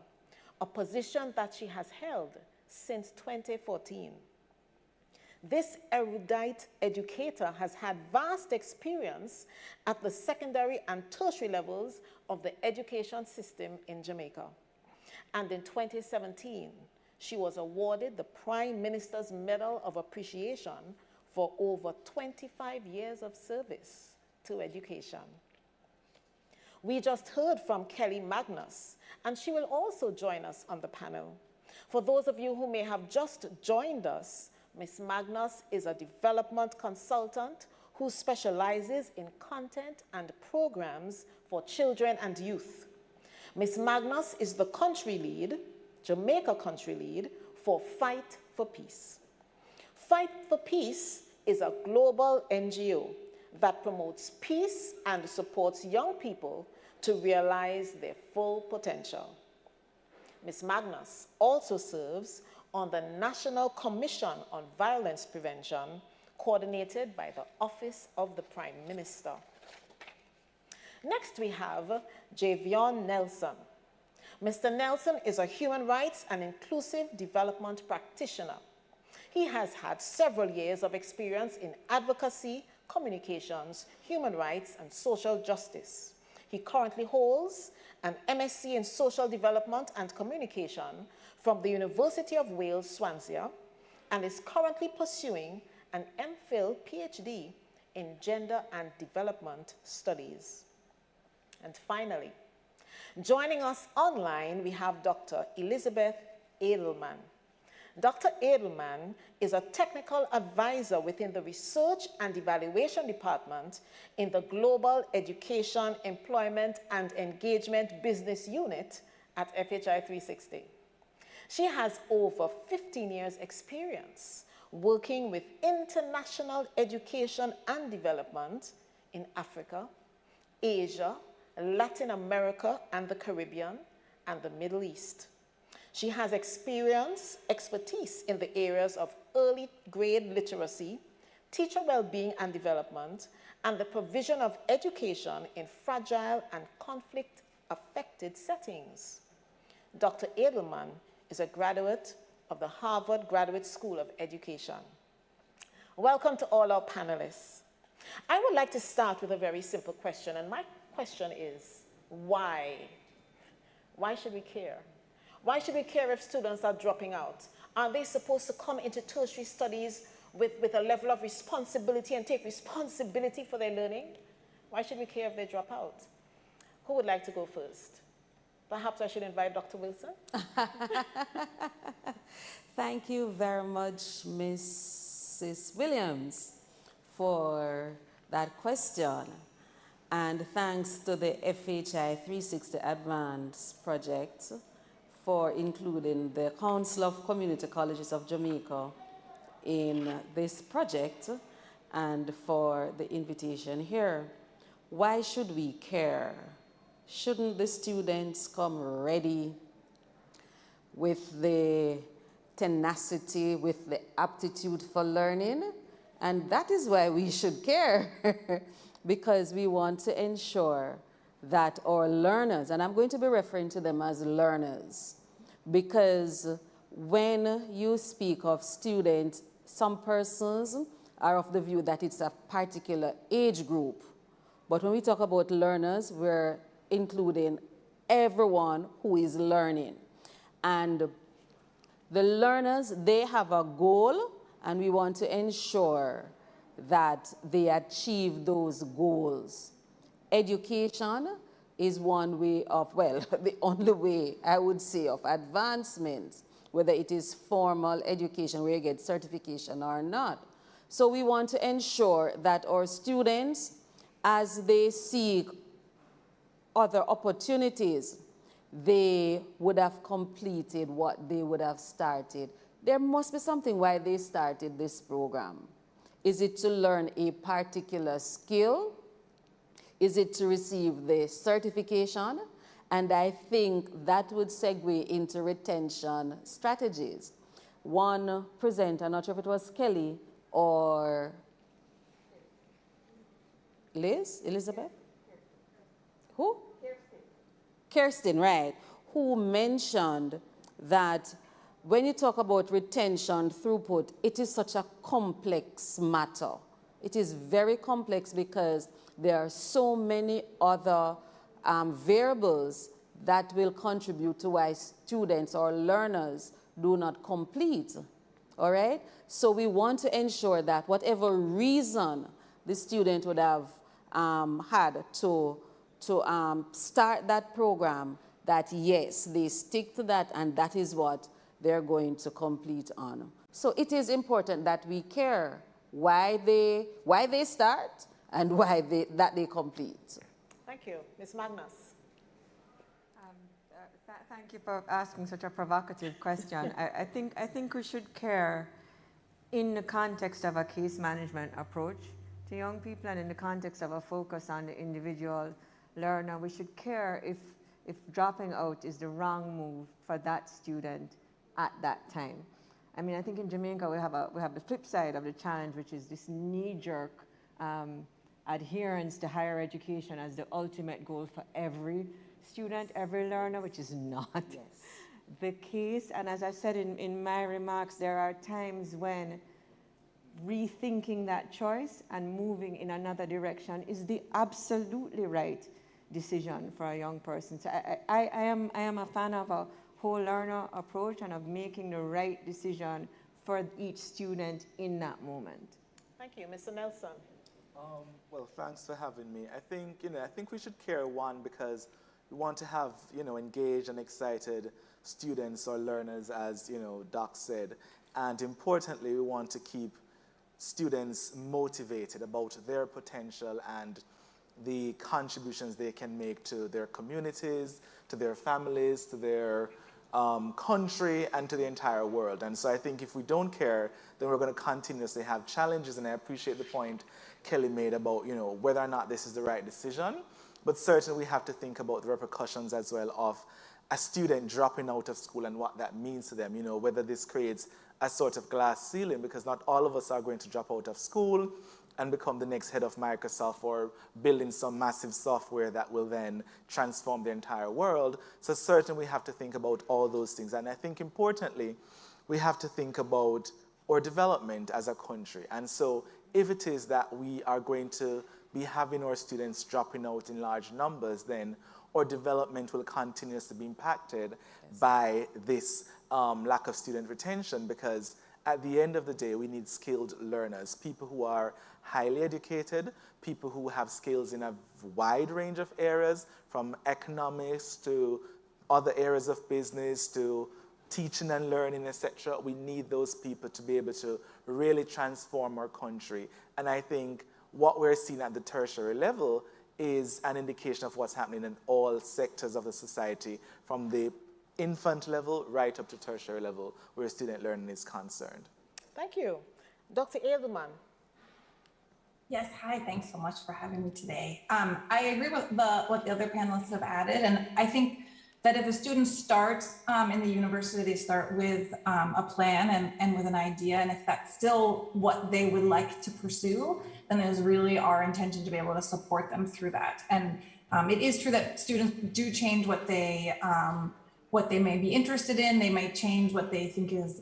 Speaker 1: a position that she has held since 2014. This erudite educator has had vast experience at the secondary and tertiary levels of the education system in Jamaica. And in 2017, she was awarded the Prime Minister's Medal of Appreciation for over 25 years of service to education. We just heard from Kelly Magnus, and she will also join us on the panel. For those of you who may have just joined us, Ms. Magnus is a development consultant who specializes in content and programs for children and youth. Ms. Magnus is the country lead, Jamaica country lead, for Fight for Peace. Fight for Peace is a global NGO that promotes peace and supports young people to realize their full potential. Ms. Magnus also serves on the National Commission on Violence Prevention, coordinated by the Office of the Prime Minister. Next, we have Javion Nelson. Mr. Nelson is a human rights and inclusive development practitioner. He has had several years of experience in advocacy, communications, human rights, and social justice. He currently holds an MSc in Social Development and Communication from the University of Wales, Swansea, and is currently pursuing an MPhil PhD in Gender and Development Studies. And finally, joining us online, we have Dr. Elizabeth Edelman. Dr. Edelman is a technical advisor within the Research and Evaluation Department in the Global Education, Employment, and Engagement Business Unit at FHI 360. She has over 15 years' experience working with international education and development in Africa, Asia, Latin America and the Caribbean, and the Middle East. She has expertise in the areas of early grade literacy, teacher well-being and development, and the provision of education in fragile and conflict-affected settings. Dr. Edelman is a graduate of the Harvard Graduate School of Education. Welcome to all our panelists. I would like to start with a very simple question, and my question is, why? Why should we care? Why should we care if students are dropping out? Are they supposed to come into tertiary studies with a level of responsibility and take responsibility for their learning? Why should we care if they drop out? Who would like to go first? Perhaps I should invite Dr. Wilson.
Speaker 8: Thank you very much, Mrs. Williams, for that question. And thanks to the FHI 360 Advanced Project for including the Council of Community Colleges of Jamaica in this project and for the invitation here. Why should we care? Shouldn't the students come ready with the tenacity, with the aptitude for learning? And that is why we should care, because we want to ensure that our learners, and I'm going to be referring to them as learners, because when you speak of students, some persons are of the view that it's a particular age group. But when we talk about learners, we're including everyone who is learning. And the learners, they have a goal, and we want to ensure that they achieve those goals. Education is one way of, well, the only way, I would say, of advancement, whether it is formal education where you get certification or not. So we want to ensure that our students, as they seek other opportunities, they would have completed what they would have started. There must be something why they started this program. Is it to learn a particular skill? Is it to receive the certification? And I think that would segue into retention strategies. One presenter, I'm not sure if it was Kelly or Liz, Elizabeth? Who? Kirsten, right, who mentioned that when you talk about retention throughput, it is such a complex matter. It is very complex because there are so many other variables that will contribute to why students or learners do not complete, all right? So we want to ensure that whatever reason the student would have had to start that program, that yes, they stick to that and that is what they're going to complete on. So it is important that we care why they start and why they complete.
Speaker 1: Thank you. Ms. Magnus.
Speaker 6: Thank you for asking such a provocative question. I think we should care in the context of a case management approach to young people and in the context of a focus on the individual learner. We should care if dropping out is the wrong move for that student at that time. I mean, I think in Jamaica we have the flip side of the challenge, which is this knee-jerk adherence to higher education as the ultimate goal for every student, every learner, which is not the case. And as I said in my remarks, there are times when rethinking that choice and moving in another direction is the absolutely right decision for a young person. So I am a fan of a whole learner approach and of making the right decision for each student in that moment.
Speaker 1: Thank you. Mr. Nelson.
Speaker 9: Well, thanks for having me. I think we should care, one, because we want to have, engaged and excited students or learners, as, Doc said. And importantly, we want to keep students motivated about their potential and the contributions they can make to their communities, to their families, to their country, and to the entire world. And so I think if we don't care, then we're going to continuously have challenges. And I appreciate the point Kelly made about, whether or not this is the right decision. But certainly we have to think about the repercussions as well of a student dropping out of school and what that means to them, whether this creates a sort of glass ceiling, because not all of us are going to drop out of school and become the next head of Microsoft or building some massive software that will then transform the entire world. So certainly we have to think about all those things. And I think importantly, we have to think about our development as a country. And so if it is that we are going to be having our students dropping out in large numbers, then our development will continuously be impacted by this lack of student retention, because at the end of the day, we need skilled learners, people who are highly educated, people who have skills in a wide range of areas, from economics to other areas of business to teaching and learning, etc. We need those people to be able to really transform our country. And I think what we're seeing at the tertiary level is an indication of what's happening in all sectors of the society, from the infant level right up to tertiary level, where student learning is concerned.
Speaker 1: Thank you. Dr. Edelman.
Speaker 10: Yes, hi, thanks so much for having me today. I agree with what the other panelists have added, and I think that if a student starts in the university, they start with a plan and with an idea, and if that's still what they would like to pursue, then it is really our intention to be able to support them through that. And it is true that students do change what they may be interested in. They might change what they think is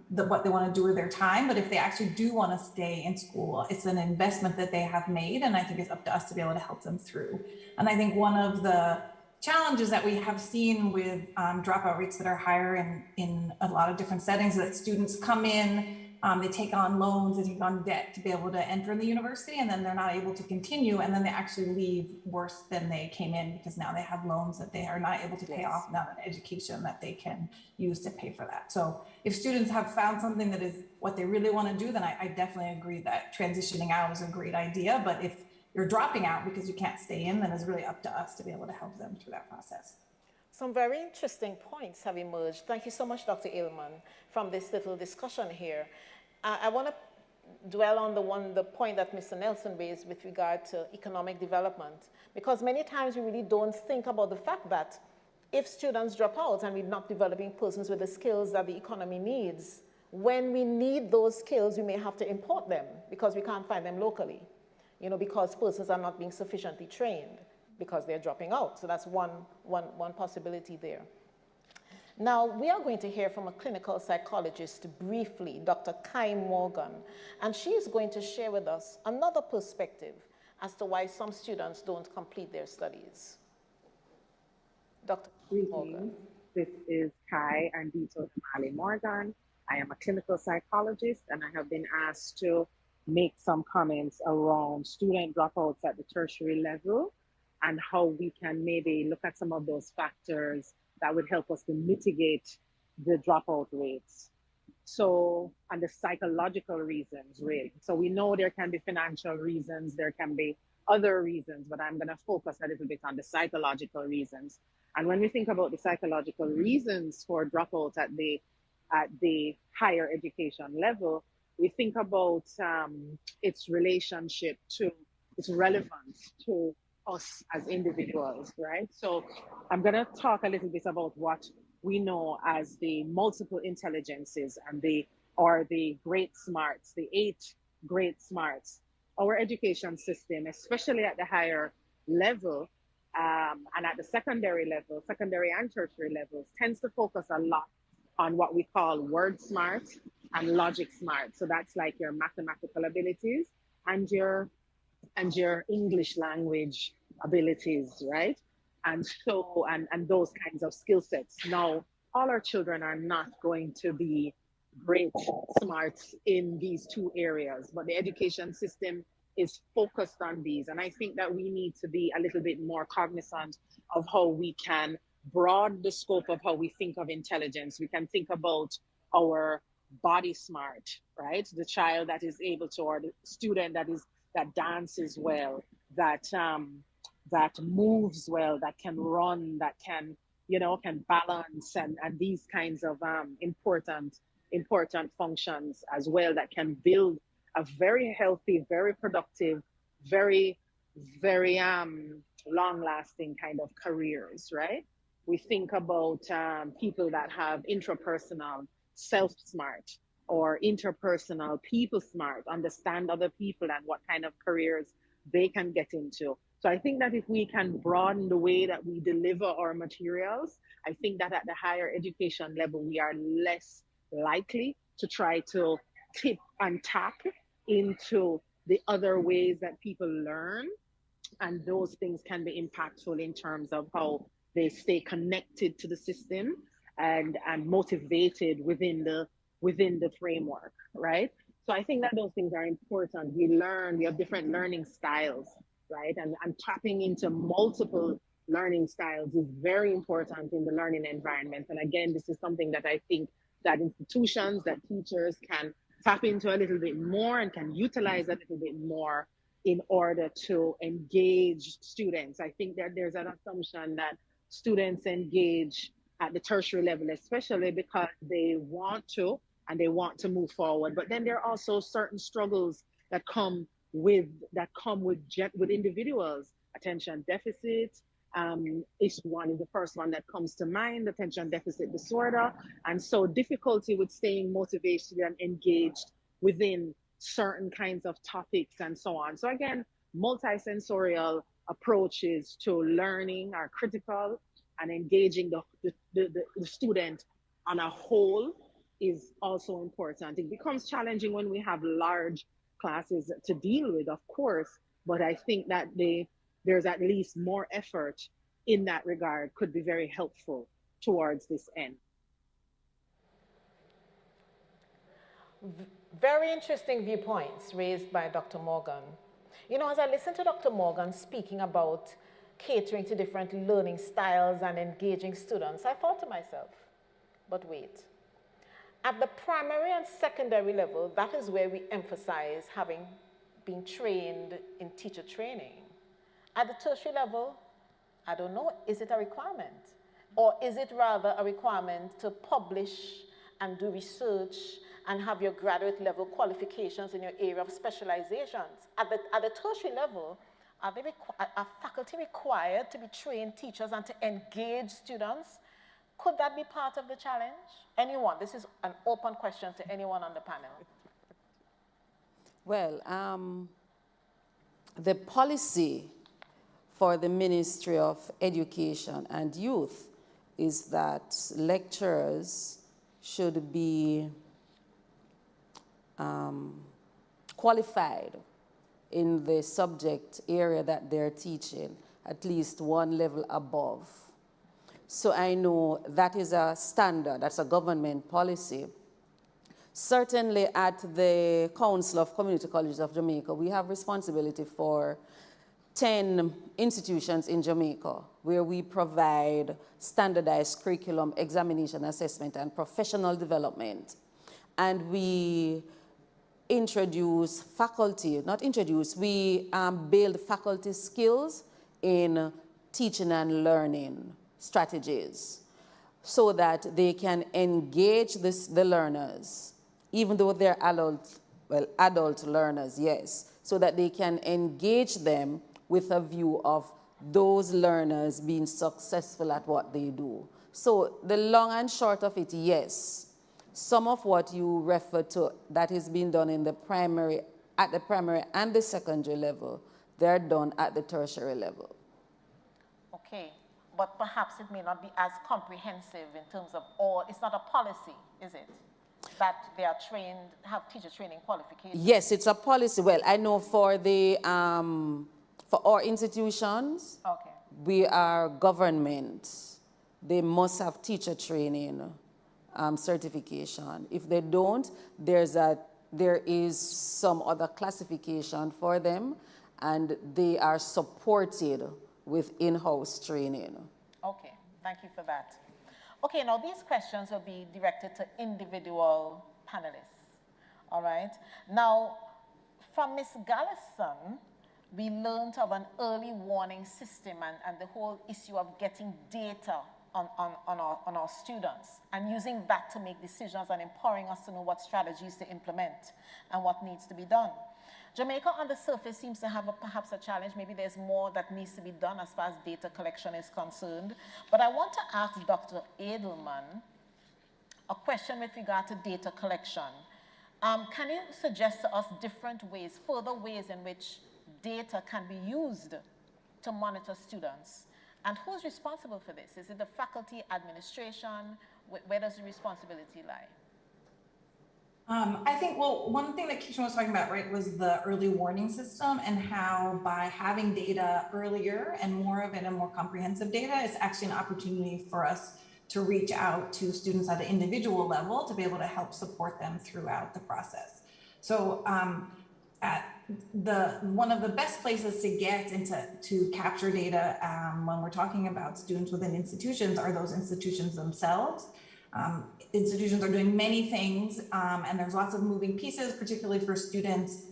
Speaker 10: what they want to do with their time. But if they actually do want to stay in school, it's an investment that they have made. And I think it's up to us to be able to help them through. And I think one of the challenges that we have seen with dropout rates that are higher in a lot of different settings is that students come in, they take on loans, they take on debt to be able to enter in the university, and then they're not able to continue, and then they actually leave worse than they came in, because now they have loans that they are not able to pay off, not an education that they can use to pay for that. So if students have found something that is what they really want to do, then I definitely agree that transitioning out is a great idea. But if you're dropping out because you can't stay in, then it's really up to us to be able to help them through that process.
Speaker 1: Some very interesting points have emerged. Thank you so much, Dr. Edelman, from this little discussion here. I want to dwell on the point that Mr. Nelson raised with regard to economic development, because many times we really don't think about the fact that if students drop out and we're not developing persons with the skills that the economy needs, when we need those skills, we may have to import them because we can't find them locally, because persons are not being sufficiently trained because they're dropping out. So that's one possibility there. Now, we are going to hear from a clinical psychologist briefly, Dr. Kai Morgan, and she is going to share with us another perspective as to why some students don't complete their studies. Dr. Morgan.
Speaker 11: This is Kai Andito Damali Morgan. I am a clinical psychologist, and I have been asked to make some comments around student dropouts at the tertiary level and how we can maybe look at some of those factors that would help us to mitigate the dropout rates. So, and the psychological reasons, really. So we know there can be financial reasons, there can be other reasons, but I'm going to focus a little bit on the psychological reasons. And when we think about the psychological reasons for dropouts at the higher education level, we think about its relationship to its relevance to us as individuals, right? So I'm going to talk a little bit about what we know as the multiple intelligences and the great smarts, the 8 great smarts. Our education system, especially at the higher level and at the secondary level, secondary and tertiary levels, tends to focus a lot on what we call word smart and logic smart. So that's like your mathematical abilities and your English language abilities, right? And so, and those kinds of skill sets. Now, all our children are not going to be great smarts in these 2 areas, but the education system is focused on these. And I think that we need to be a little bit more cognizant of how we can broaden the scope of how we think of intelligence. We can think about our body smart, right? The child that is able to, or the student that dances well, that moves well, that can run, that can balance, and these kinds of important functions as well, that can build a very healthy, very productive, very long-lasting kind of careers, right? We think about people that have intrapersonal self-smart or interpersonal people smart, understand other people and what kind of careers they can get into. So I think that if we can broaden the way that we deliver our materials, I think that at the higher education level, we are less likely to try to tip and tap into the other ways that people learn. And those things can be impactful in terms of how they stay connected to the system and motivated within the framework, right? So I think that those things are important. We have different learning styles, right? And tapping into multiple learning styles is very important in the learning environment. And again, this is something that I think that institutions, that teachers can tap into a little bit more and can utilize a little bit more in order to engage students. I think that there's an assumption that students engage at the tertiary level, especially because they want to and they want to move forward. But then there are also certain struggles that come with individuals. Attention deficit is the first one that comes to mind, attention deficit disorder. And so difficulty with staying motivated and engaged within certain kinds of topics and so on. So again, multisensorial approaches to learning are critical, and engaging the student on a whole is also important. It becomes challenging when we have large classes to deal with, of course, but I think that there's at least more effort in that regard could be very helpful towards this end.
Speaker 1: Very interesting viewpoints raised by Dr. Morgan. You know, as I listen to Dr. Morgan speaking about catering to different learning styles and engaging students, I thought to myself, but wait. At the primary and secondary level, that is where we emphasize having been trained in teacher training. At the tertiary level, I don't know, is it a requirement? Or is it rather a requirement to publish and do research and have your graduate level qualifications in your area of specializations? At the tertiary level, are faculty required to be trained teachers and to engage students? Could that be part of the challenge? Anyone? This is an open question to anyone on the panel.
Speaker 8: Well, the policy for the Ministry of Education and Youth is that lecturers should be qualified in the subject area that they're teaching, at least one level above. So I know that is a standard, that's a government policy. Certainly at the Council of Community Colleges of Jamaica, we have responsibility for 10 institutions in Jamaica where we provide standardized curriculum, examination, assessment, and professional development. and we introduce faculty, not introduce, we build faculty skills in teaching and learning strategies so that they can engage the learners, even though they're adult learners, yes, so that they can engage them with a view of those learners being successful at what they do. So the long and short of it, yes, some of what you refer to that is being done in the primary, at the primary and the secondary level, they're done at the tertiary level.
Speaker 1: Okay, but perhaps it may not be as comprehensive in terms of, or it's not a policy, is it? That they are trained, have teacher training qualifications?
Speaker 8: Yes, it's a policy. Well, I know for the, for our institutions,
Speaker 1: okay,
Speaker 8: we are government. They must have teacher training certification. If they don't, there is some other classification for them, and they are supported with in-house training.
Speaker 1: Okay, thank you for that. Okay, now these questions will be directed to individual panelists, all right? Now, from Ms. Gallison, we learned of an early warning system and the whole issue of getting data on our students and using that to make decisions and empowering us to know what strategies to implement and what needs to be done. Jamaica on the surface seems to have perhaps a challenge. Maybe there's more that needs to be done as far as data collection is concerned. But I want to ask Dr. Edelman a question with regard to data collection. Can you suggest to us different ways, further ways in which data can be used to monitor students? And who's responsible for this? Is it the faculty, administration? Where does the responsibility lie?
Speaker 10: I think, well, one thing that Keisha was talking about, right, was the early warning system and how by having data earlier and more of it and more comprehensive data, it's actually an opportunity for us to reach out to students at an individual level to be able to help support them throughout the process. So one of the best places to get into to capture data when we're talking about students within institutions are those institutions themselves. Institutions are doing many things and there's lots of moving pieces, particularly for students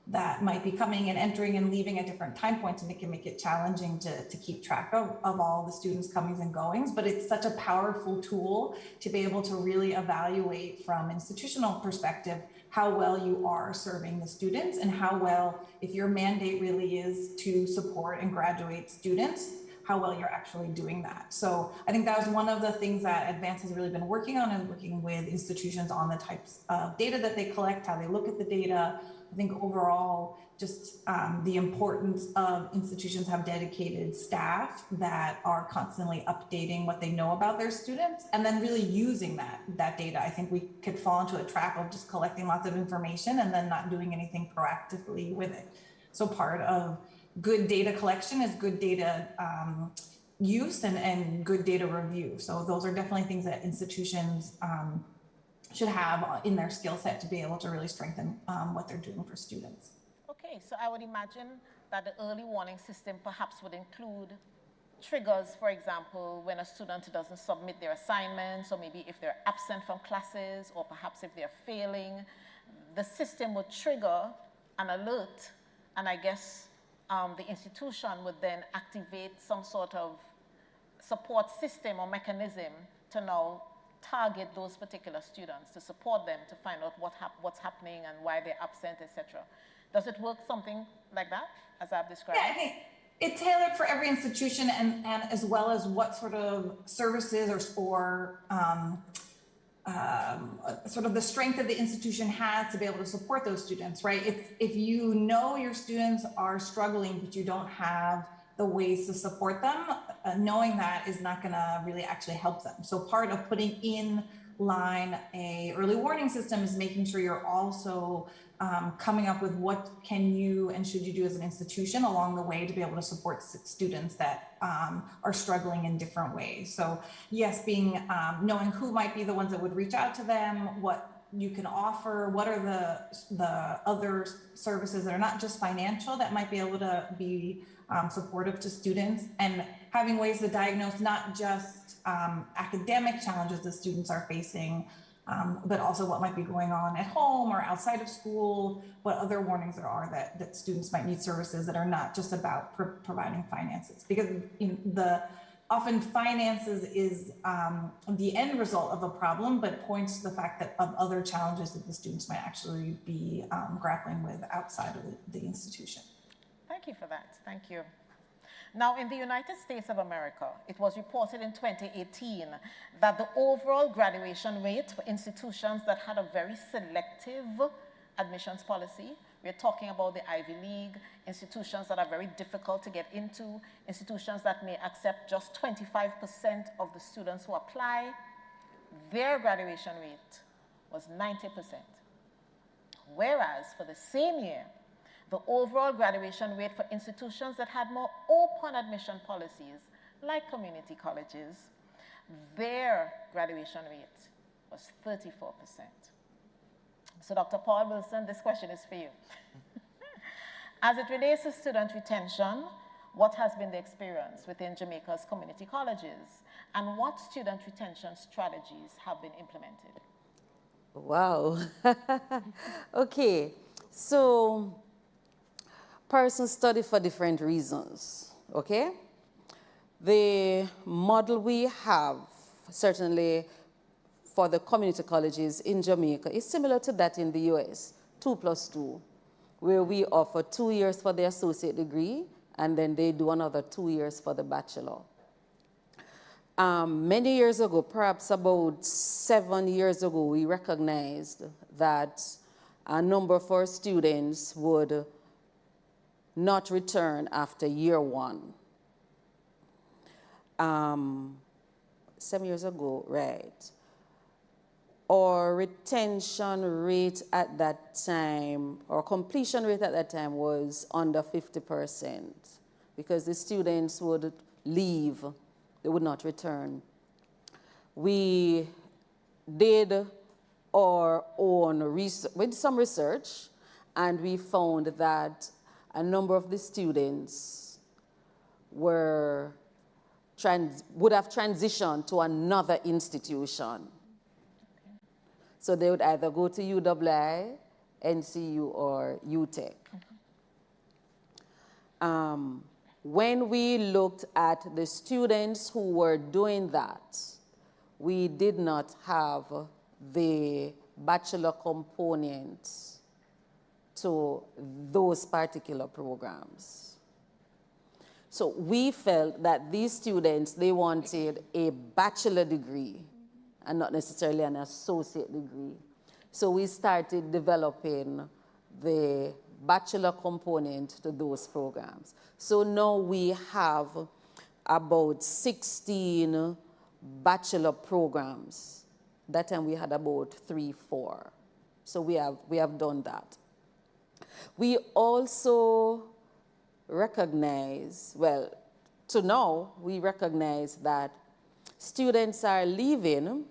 Speaker 10: that might be coming and entering and leaving at different time points, and it can make it challenging to keep track of all the students' comings and goings. But it's such a powerful tool to be able to really evaluate from institutional perspective how well you are serving the students and how well, if your mandate really is to support and graduate students, how well you're actually doing that. So I think that was one of the things that Advance has really been working on, and working with institutions on the types of data that they collect, how they look at the data. I think overall, just the importance of institutions have dedicated staff that are constantly updating what they know about their students, and then really using that data. I think we could fall into a trap of just collecting lots of information and then not doing anything proactively with it. So part of good data collection is good data use and good data review. So those are definitely things that institutions should have in their skill set to be able to really strengthen what they're doing for students.
Speaker 1: Okay, so I would imagine that the early warning system perhaps would include triggers, for example, when a student doesn't submit their assignments, or maybe if they're absent from classes, or perhaps if they're failing, the system would trigger an alert, and I guess the institution would then activate some sort of support system or mechanism to now target those particular students, to support them, to find out what's happening and why they're absent, etc. Does it work something like that, as I've described?
Speaker 10: Yeah, I think it's tailored for every institution, and as well as what sort of services or sort of the strength that the institution has to be able to support those students, right? If you know your students are struggling, but you don't have the ways to support them, knowing that is not gonna really actually help them. So part of putting in line a early warning system is making sure you're also coming up with what can you and should you do as an institution along the way to be able to support students that are struggling in different ways. So yes, knowing who might be the ones that would reach out to them, what you can offer, what are the other services that are not just financial that might be able to be supportive to students, and having ways to diagnose not just academic challenges the students are facing, but also what might be going on at home or outside of school, what other warnings there are that students might need services that are not just about providing finances. Because often finances is the end result of a problem, but points to the fact that of other challenges that the students might actually be grappling with outside of the institution.
Speaker 1: Thank you for that. Thank you. Now, in the United States of America, it was reported in 2018 that the overall graduation rate for institutions that had a very selective admissions policy, we're talking about the Ivy League, institutions that are very difficult to get into, institutions that may accept just 25% of the students who apply, their graduation rate was 90%. Whereas for the same year, the overall graduation rate for institutions that had more open admission policies, like community colleges, their graduation rate was 34%. So Dr. Paul Wilson, this question is for you. As it relates to student retention, what has been the experience within Jamaica's community colleges, and what student retention strategies have been implemented?
Speaker 8: Wow. Okay, so persons study for different reasons, okay? The model we have, certainly for the community colleges in Jamaica, is similar to that in the US, 2+2, where we offer 2 years for the associate degree, and then they do another 2 years for the bachelor. Many years ago, perhaps about 7 years ago, we recognized that a number of our students would not return after year one. 7 years ago, right. Our retention rate at that time, or completion rate at that time, was under 50%, because the students would leave, they would not return. We did our own research, we did some research, and we found that a number of the students would have transitioned to another institution. So they would either go to UWI, NCU, or UTEC. When we looked at the students who were doing that, we did not have the bachelor components to those particular programs. So we felt that these students, they wanted a bachelor degree and not necessarily an associate degree. So we started developing the bachelor component to those programs. So now we have about 16 bachelor programs. That time we had about 3, 4. So we have done that. We also recognize, well, to now, we recognize that students are leaving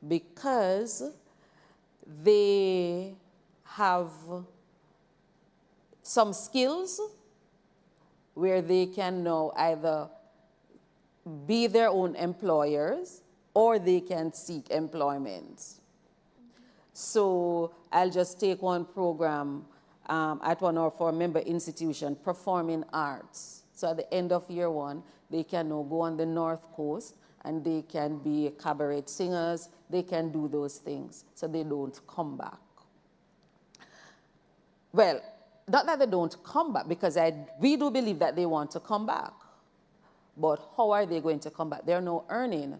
Speaker 8: because they have some skills where they can now either be their own employers or they can seek employment. So I'll just take one program at one of our member institutions, Performing Arts. So at the end of year one, they can now go on the North Coast and they can be cabaret singers. They can do those things so they don't come back. Well, not that they don't come back, because we do believe that they want to come back. But how are they going to come back? They're now earning.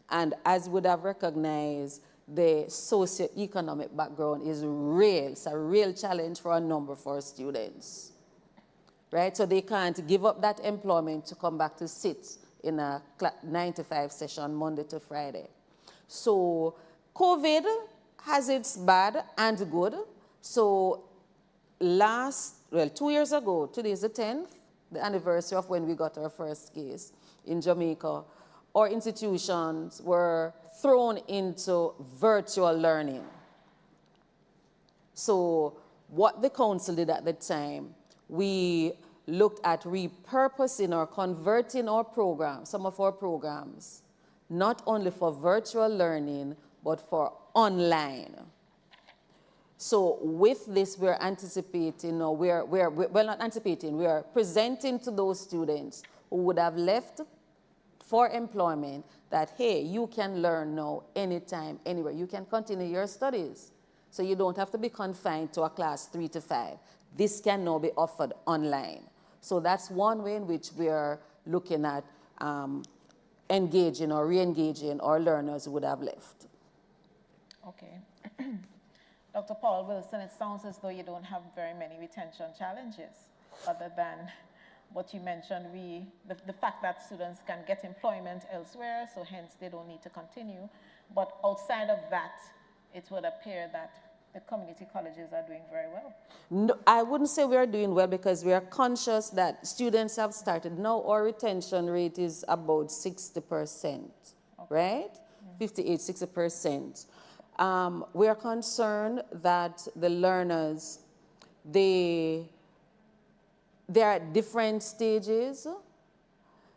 Speaker 8: And as would have recognized, the socioeconomic background is real. It's a real challenge for a number of our students, right? So they can't give up that employment to come back to sit in a 9-to-5 session, Monday to Friday. So COVID has its bad and good. So 2 years ago, today is the 10th, the anniversary of when we got our first case in Jamaica, our institutions were thrown into virtual learning. So what the council did at the time, we looked at repurposing or converting our programs, some of our programs, not only for virtual learning, but for online. So with this, we're anticipating, or we're not anticipating, we are presenting to those students who would have left for employment that, hey, you can learn now anytime, anywhere. You can continue your studies. So you don't have to be confined to a class 3 to 5. This can now be offered online. So that's one way in which we are looking at engaging or re-engaging our learners who would have left. Okay.
Speaker 1: Dr. Paul Wilson, it sounds as though you don't have very many retention challenges other than what you mentioned, the fact that students can get employment elsewhere, so hence they don't need to continue. But outside of that, it would appear that the community colleges are doing very well.
Speaker 8: No, I wouldn't say we are doing well because we are conscious that students have started. Now our retention rate is about 60%, right? 58, 60%. We are concerned that the learners, they're at different stages.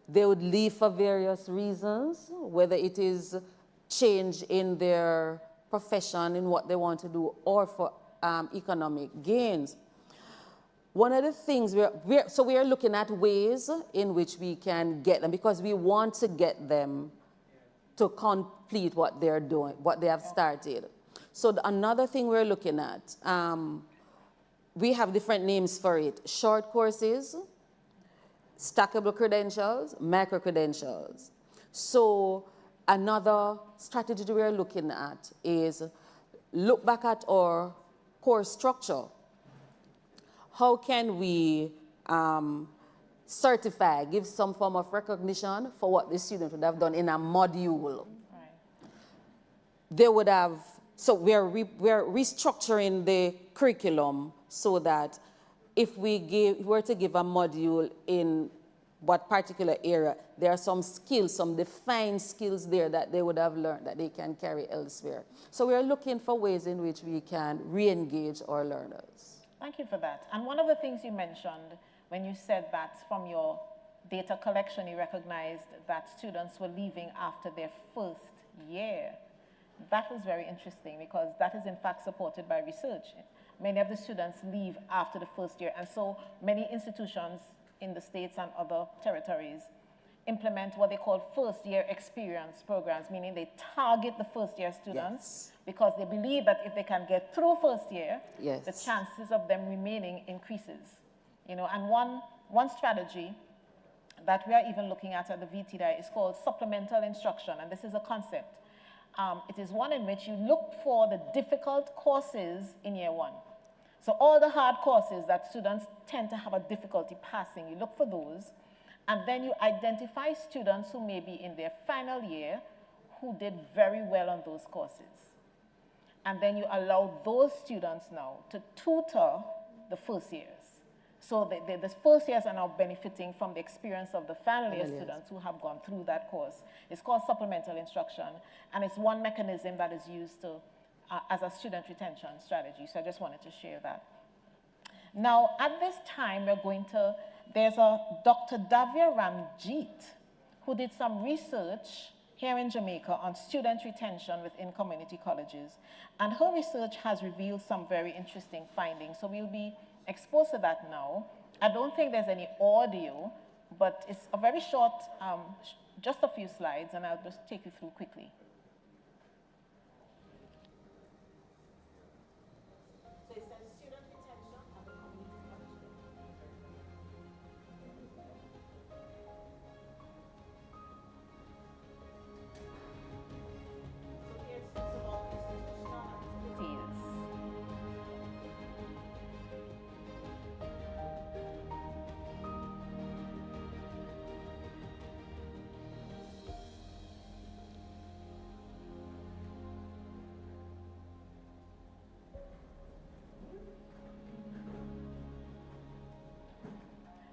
Speaker 8: They would leave for various reasons, whether it is change in their profession, in what they want to do, or for economic gains. One of the things, we are looking at ways in which we can get them, because we want to get them to complete what they're doing, what they have started. So another thing we're looking at, we have different names for it. Short courses, stackable credentials, micro-credentials. So another strategy we're looking at is look back at our course structure. How can we certify, give some form of recognition for what the student would have done in a module? Right. They would have, so we're restructuring the curriculum so that if we were to give a module in what particular area, there are some skills, some defined skills there that they would have learned that they can carry elsewhere. So we're looking for ways in which we can re-engage our learners.
Speaker 1: Thank you for that. And one of the things you mentioned when you said that from your data collection, you recognized that students were leaving after their first year. That was very interesting because that is in fact supported by research. Many of the students leave after the first year, and so many institutions in the States and other territories implement what they call first-year experience programs, meaning they target the first-year students because they believe that if they can get through first year, the chances of them remaining increases. You know, and one strategy that we are even looking at the VTDI is called supplemental instruction, and this is a concept. It is one in which you look for the difficult courses in year one. So all the hard courses that students tend to have a difficulty passing, you look for those, and then you identify students who may be in their final year who did very well on those courses. And then you allow those students now to tutor the first years. So the first years are now benefiting from the experience of the final year students who have gone through that course. It's called supplemental instruction, and it's one mechanism that is used to as a student retention strategy. So I just wanted to share that. Now, at this time, there's a Dr. Davia Ramjeet who did some research here in Jamaica on student retention within community colleges. And her research has revealed some very interesting findings. So we'll be exposed to that now. I don't think there's any audio, but it's a very short, just a few slides, and I'll just take you through quickly.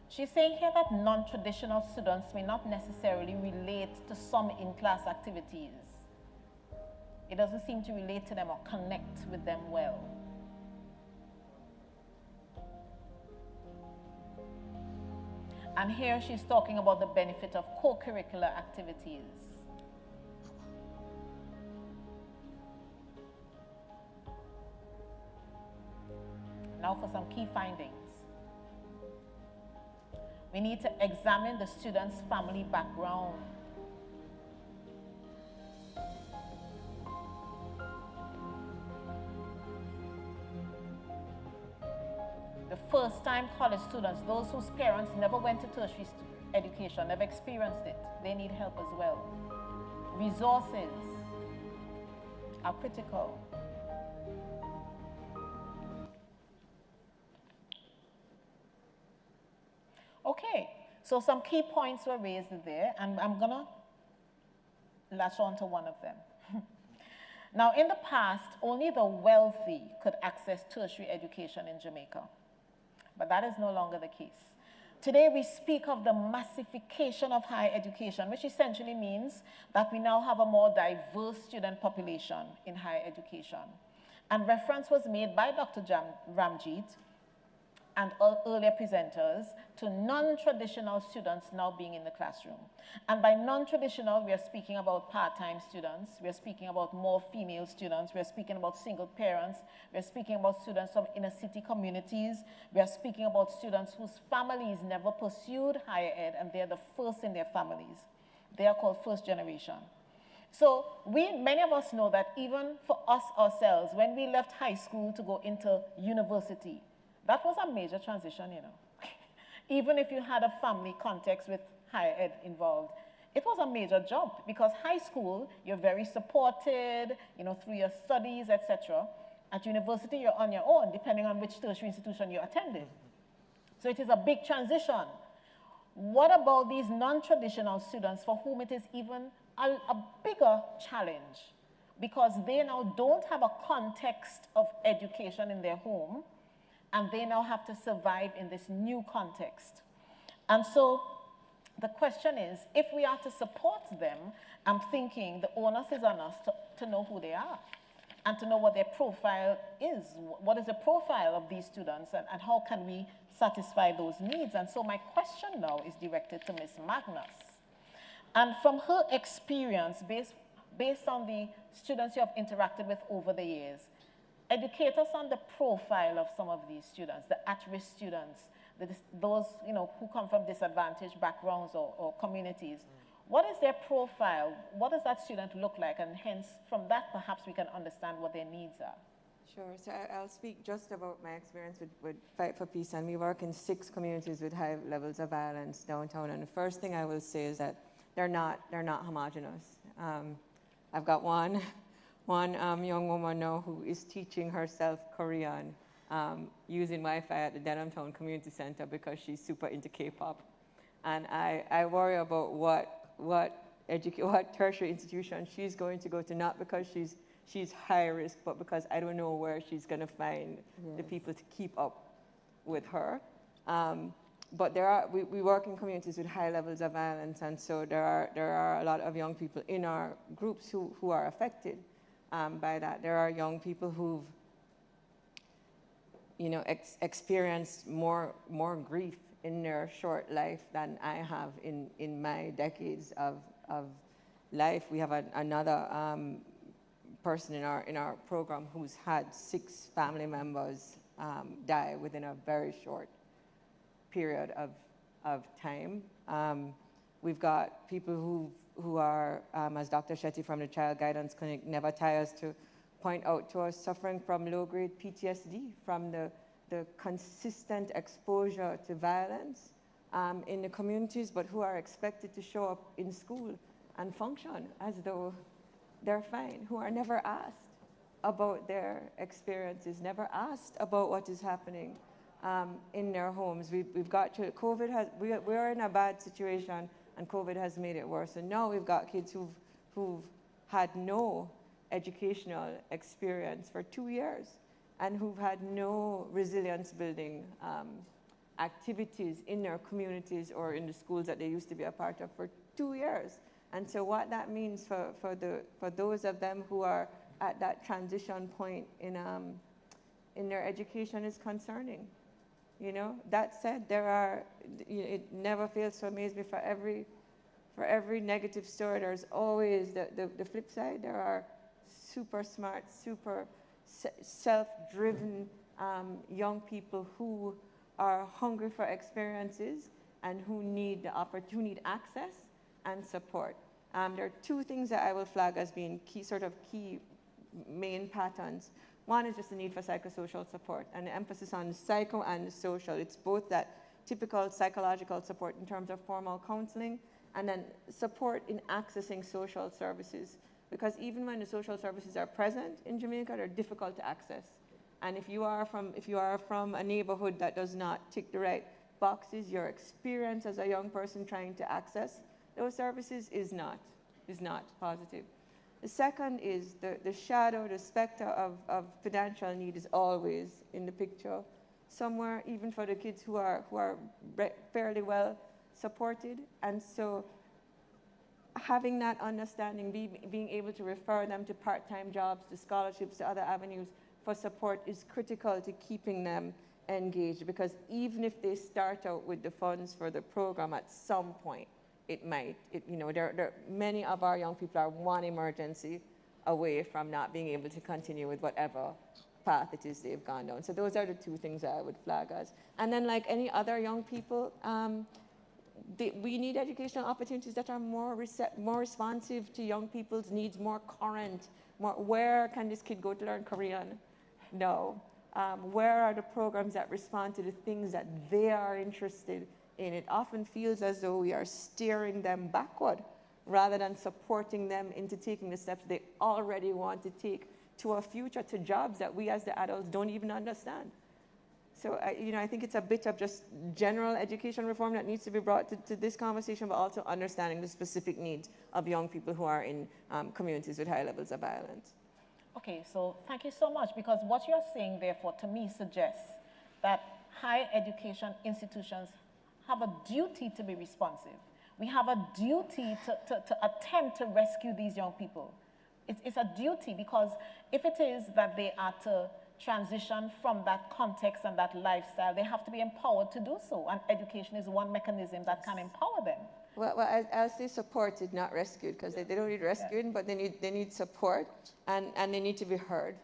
Speaker 1: She's saying here that non-traditional students may not necessarily relate to some in-class activities. It doesn't seem to relate to them or connect with them well. And here she's talking about the benefit of co-curricular activities. Now for some key findings. We need to examine the student's family background. The first-time college students, those whose parents never went to tertiary education, never experienced it, they need help as well. Resources are critical. Okay, so some key points were raised there, and I'm gonna latch on to one of them. Now, in the past, only the wealthy could access tertiary education in Jamaica, but that is no longer the case. Today, we speak of the massification of higher education, which essentially means that we now have a more diverse student population in higher education. And reference was made by Dr. Ramjeet and earlier presenters to non-traditional students now being in the classroom. And by non-traditional, we are speaking about part-time students, we are speaking about more female students, we are speaking about single parents, we are speaking about students from inner city communities, we are speaking about students whose families never pursued higher ed and they're the first in their families. They are called first generation. So many of us know that even for us ourselves, when we left high school to go into university, that was a major transition, you know. Even if you had a family context with higher ed involved, it was a major jump because high school, you're very supported, you know, through your studies, etc. At university, you're on your own, depending on which tertiary institution you attended. So it is a big transition. What about these non-traditional students for whom it is even a bigger challenge? Because they now don't have a context of education in their home, and they now have to survive in this new context. And so the question is, if we are to support them, I'm thinking the onus is on us to know who they are and to know what their profile is. What is the profile of these students, and how can we satisfy those needs? And so my question now is directed to Ms. Magnus. And from her experience, based on the students you have interacted with over the years, educate us on the profile of some of these students, the at-risk students, those who come from disadvantaged backgrounds or communities. What is their profile? What does that student look like? And hence, from that, perhaps we can understand what their needs are.
Speaker 6: Sure. So I'll speak just about my experience with Fight for Peace. And we work in 6 communities with high levels of violence downtown. And the first thing I will say is that they're not homogenous. I've got one young woman now who is teaching herself Korean using Wi-Fi at the Denhamtown Community Center because she's super into K-pop. And I worry about what tertiary institution she's going to go to, not because she's high risk, but because I don't know where she's going to find the people to keep up with her. But we work in communities with high levels of violence, and so there are a lot of young people in our groups who are affected by that. There are young people who've experienced more grief in their short life than I have in my decades of life. We have another person in our program who's had 6 family members die within a very short period of time. We've got people who are, as Dr. Shetty from the Child Guidance Clinic never tires to point out to us, suffering from low-grade PTSD from the consistent exposure to violence in the communities, but who are expected to show up in school and function as though they're fine, who are never asked about their experiences, never asked about what is happening in their homes. We've got to, we're in a bad situation, and COVID has made it worse. And now we've got kids who've had no educational experience for 2 years and who've had no resilience building activities in their communities or in the schools that they used to be a part of for 2 years. And so what that means for those of them who are at that transition point in their education is concerning. That said, it never fails to amaze me, for every negative story, there's always the flip side. There are super smart, super self-driven young people who are hungry for experiences and who need the opportunity, need access and support. There are two things that I will flag as being key, sort of key main patterns. One is just the need for psychosocial support and the emphasis on psycho and social. It's both that typical psychological support in terms of formal counseling and then support in accessing social services. Because even when the social services are present in Jamaica, they're difficult to access. And if you are from a neighborhood that does not tick the right boxes, your experience as a young person trying to access those services is not positive. The second is the shadow, the specter of financial need is always in the picture somewhere, even for the kids who are fairly well supported. And so having that understanding, being able to refer them to part-time jobs, to scholarships, to other avenues for support is critical to keeping them engaged, because even if they start out with the funds for the program, at some point many of our young people are one emergency away from not being able to continue with whatever path it is they've gone down. So those are the two things that I would flag as. And then like any other young people, we need educational opportunities that are more responsive to young people's needs, more current. Where can this kid go to learn Korean? No. Where are the programs that respond to the things that they are interested in? It often feels as though we are steering them backward rather than supporting them into taking the steps they already want to take to a future, to jobs that we as the adults don't even understand. So, I think it's a bit of just general education reform that needs to be brought to this conversation, but also understanding the specific needs of young people who are in communities with high levels of violence.
Speaker 1: Okay, so thank you so much, because what you're saying, therefore, to me suggests that higher education institutions have a duty to be responsive. We have a duty to attempt to rescue these young people. It's a duty, because if it is that they are to transition from that context and that lifestyle, they have to be empowered to do so, and education is one mechanism that can empower them.
Speaker 6: Well, I'll say supported, not rescued, because they don't need rescuing, but they need support, and they need to be heard.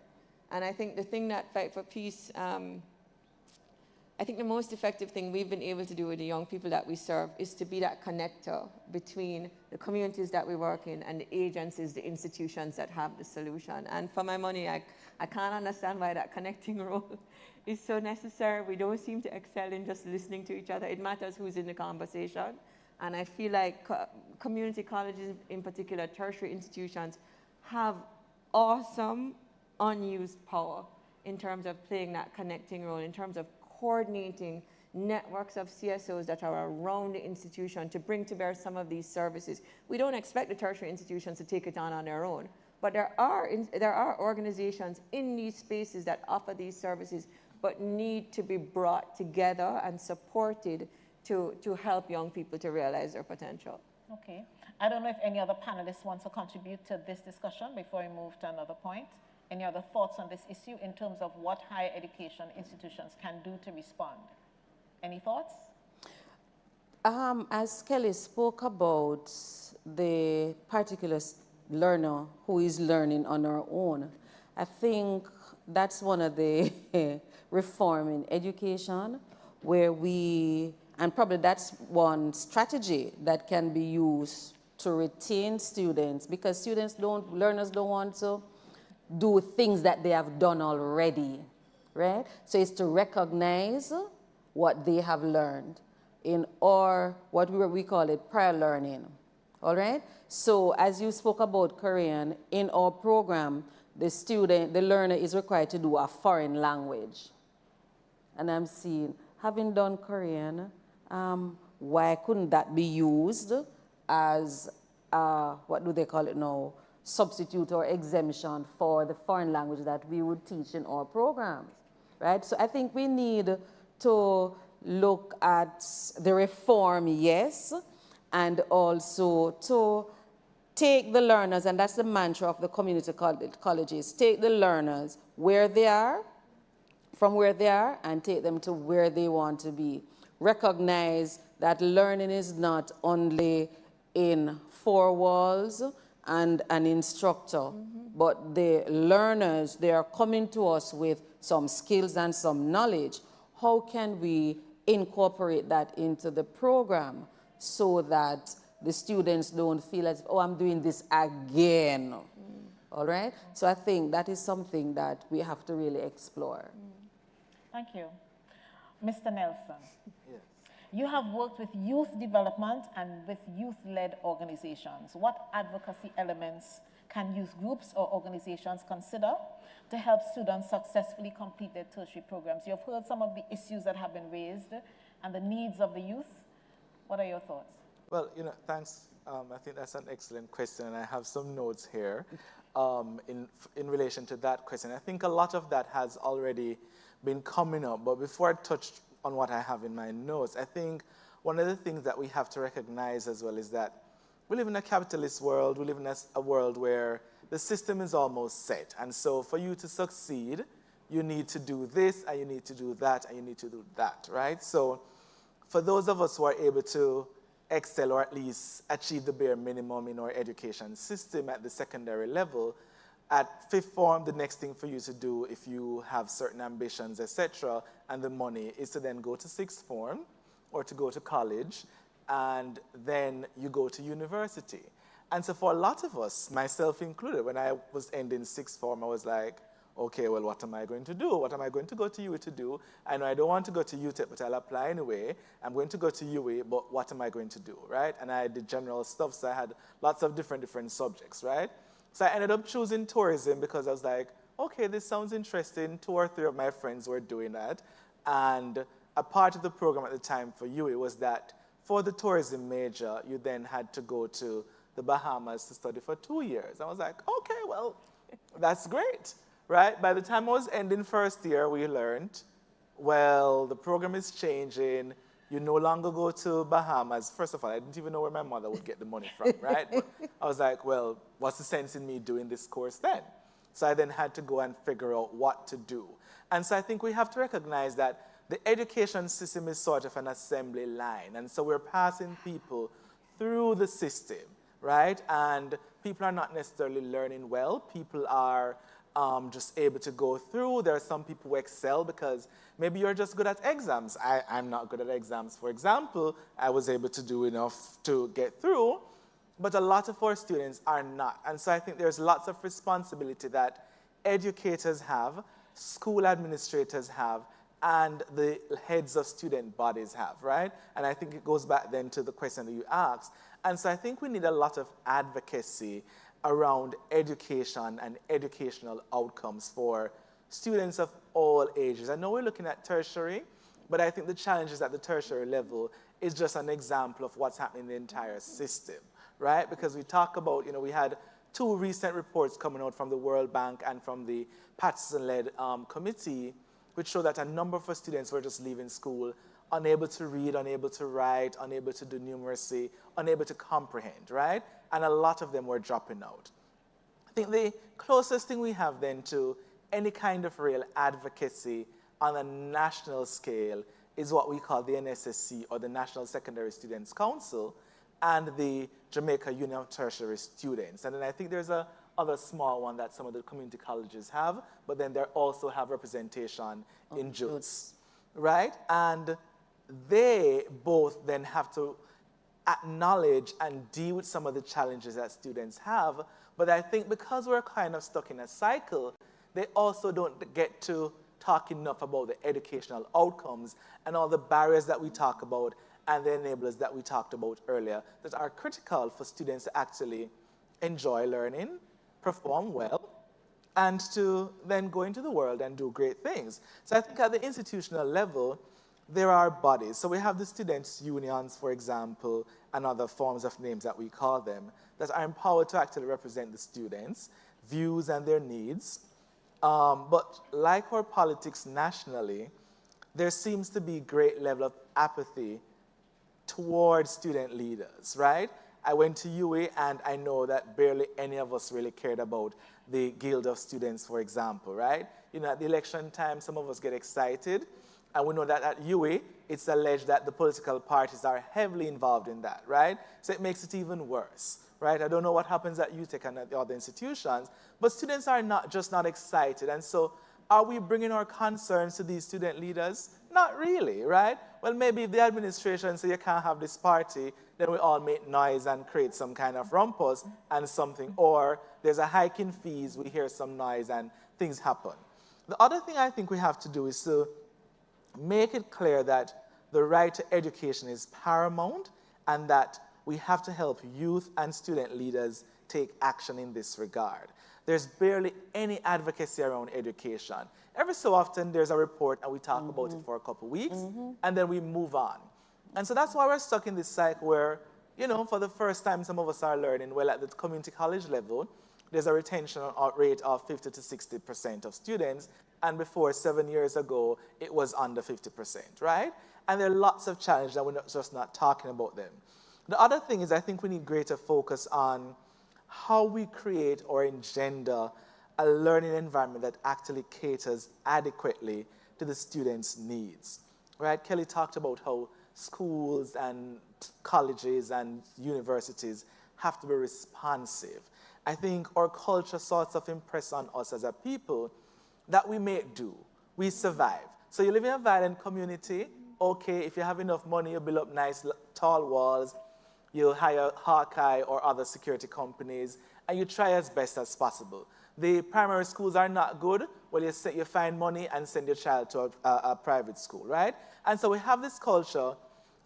Speaker 6: And I think the thing that Fight for Peace, I think the most effective thing we've been able to do with the young people that we serve is to be that connector between the communities that we work in and the agencies, the institutions that have the solution. And for my money, I can't understand why that connecting role is so necessary. We don't seem to excel in just listening to each other. It matters who's in the conversation. And I feel like community colleges, in particular tertiary institutions, have awesome unused power in terms of playing that connecting role, in terms of coordinating networks of CSOs that are around the institution to bring to bear some of these services. We don't expect the tertiary institutions to take it on their own, but there are organizations in these spaces that offer these services but need to be brought together and supported to help young people to realize their potential.
Speaker 1: Okay. I don't know if any other panelists want to contribute to this discussion before we move to another point. Any other thoughts on this issue in terms of what higher education institutions can do to respond? Any thoughts?
Speaker 8: As Kelly spoke about the particular learner who is learning on her own, I think that's one of the reform in education where and probably that's one strategy that can be used to retain students, because learners don't want to do things that they have done already, right? So it's to recognize what they have learned or what we call it prior learning, all right? So as you spoke about Korean, in our program, the learner is required to do a foreign language. And I'm seeing, having done Korean, why couldn't that be used as, what do they call it now, substitute or exemption for the foreign language that we would teach in our programs, right? So I think we need to look at the reform, yes, and also to take the learners, and that's the mantra of the community colleges, take the learners from where they are and take them to where they want to be. Recognize that learning is not only in four walls and an instructor, but the learners, they are coming to us with some skills and some knowledge. How can we incorporate that into the program so that the students don't feel as, oh, I'm doing this again? All right? So I think that is something that we have to really explore.
Speaker 1: Thank you. Mr. Nelson.
Speaker 9: Yes.
Speaker 1: You have worked with youth development and with youth-led organizations. What advocacy elements can youth groups or organizations consider to help students successfully complete their tertiary programs? You have heard some of the issues that have been raised and the needs of the youth. What are your thoughts?
Speaker 9: Well, thanks. I think that's an excellent question, and I have some notes here in relation to that question. I think a lot of that has already been coming up, but before I touch on what I have in my notes, I think one of the things that we have to recognize as well is that we live in a capitalist world. We live in a world where the system is almost set, and so for you to succeed, you need to do this, and you need to do that, and you need to do that, right? So for those of us who are able to excel or at least achieve the bare minimum in our education system at the secondary level, at fifth form, the next thing for you to do if you have certain ambitions, etc., and the money is to then go to sixth form or to go to college, and then you go to university. And so for a lot of us, myself included, when I was ending sixth form, I was like, okay, well, what am I going to do? What am I going to go to UWI to do? I know I don't want to go to UTEP, but I'll apply anyway. I'm going to go to UWI, but what am I going to do, right? And I did general stuff, so I had lots of different subjects, right? So I ended up choosing tourism because I was like, okay, this sounds interesting. 2 or 3 of my friends were doing that. And a part of the program at the time for UWI was that for the tourism major, you then had to go to the Bahamas to study for 2 years. I was like, okay, well, that's great. Right? By the time I was ending first year, we learned, well, the program is changing. You no longer go to Bahamas. First of all, I didn't even know where my mother would get the money from, right? But I was like, well, what's the sense in me doing this course then? So I then had to go and figure out what to do. And so I think we have to recognize that the education system is sort of an assembly line. And so we're passing people through the system, right? And people are not necessarily learning well. People are just able to go through. There are some people who excel because maybe you're just good at exams. I'm not good at exams. For example, I was able to do enough to get through, but a lot of our students are not. And so I think there's lots of responsibility that educators have, school administrators have, and the heads of student bodies have, right? And I think it goes back then to the question that you asked. And so I think we need a lot of advocacy around education and educational outcomes for students of all ages. I know we're looking at tertiary, but I think the challenges at the tertiary level is just an example of what's happening in the entire system, right? Because we talk about, we had 2 recent reports coming out from the World Bank and from the Patterson-led committee, which show that a number of students were just leaving school unable to read, unable to write, unable to do numeracy, unable to comprehend, right? And a lot of them were dropping out. I think the closest thing we have then to any kind of real advocacy on a national scale is what we call the NSSC, or the National Secondary Students Council, and the Jamaica Union of Tertiary Students. And then I think there's a other small one that some of the community colleges have, but then they also have representation in JUTS, right? And they both then have to acknowledge and deal with some of the challenges that students have. But I think because we're kind of stuck in a cycle, they also don't get to talk enough about the educational outcomes and all the barriers that we talk about and the enablers that we talked about earlier that are critical for students to actually enjoy learning, perform well, and to then go into the world and do great things. So I think at the institutional level, there are bodies. So we have the students' unions, for example, and other forms of names that we call them, that are empowered to actually represent the students' views and their needs. But like our politics nationally, there seems to be great level of apathy towards student leaders, right? I went to UWI and I know that barely any of us really cared about the Guild of Students, for example, right? At the election time, some of us get excited. And we know that at UWI, it's alleged that the political parties are heavily involved in that, right? So it makes it even worse, right? I don't know what happens at UTEC and at the other institutions, but students are not excited. And so are we bringing our concerns to these student leaders? Not really, right? Well, maybe if the administration say you can't have this party, then we all make noise and create some kind of rumpus and something. Or there's a hike in fees, we hear some noise and things happen. The other thing I think we have to do is to make it clear that the right to education is paramount and that we have to help youth and student leaders take action in this regard. There's barely any advocacy around education. Every so often there's a report and we talk about it for a couple of weeks and then we move on. And so that's why we're stuck in this cycle where, you know, for the first time some of us are learning, well, at the community college level, there's a retention rate of 50 to 60% of students, and before 7 years ago, it was under 50%, right? And there are lots of challenges and we're just not talking about them. The other thing is I think we need greater focus on how we create or engender a learning environment that actually caters adequately to the students' needs, right? Kelly talked about how schools and colleges and universities have to be responsive. I think our culture sorts of impress on us as a people that we make do, we survive. So you live in a violent community, okay, if you have enough money, you build up nice tall walls, you hire Hawkeye or other security companies, and you try as best as possible. The primary schools are not good, well, you find money and send your child to a private school, right? And so we have this culture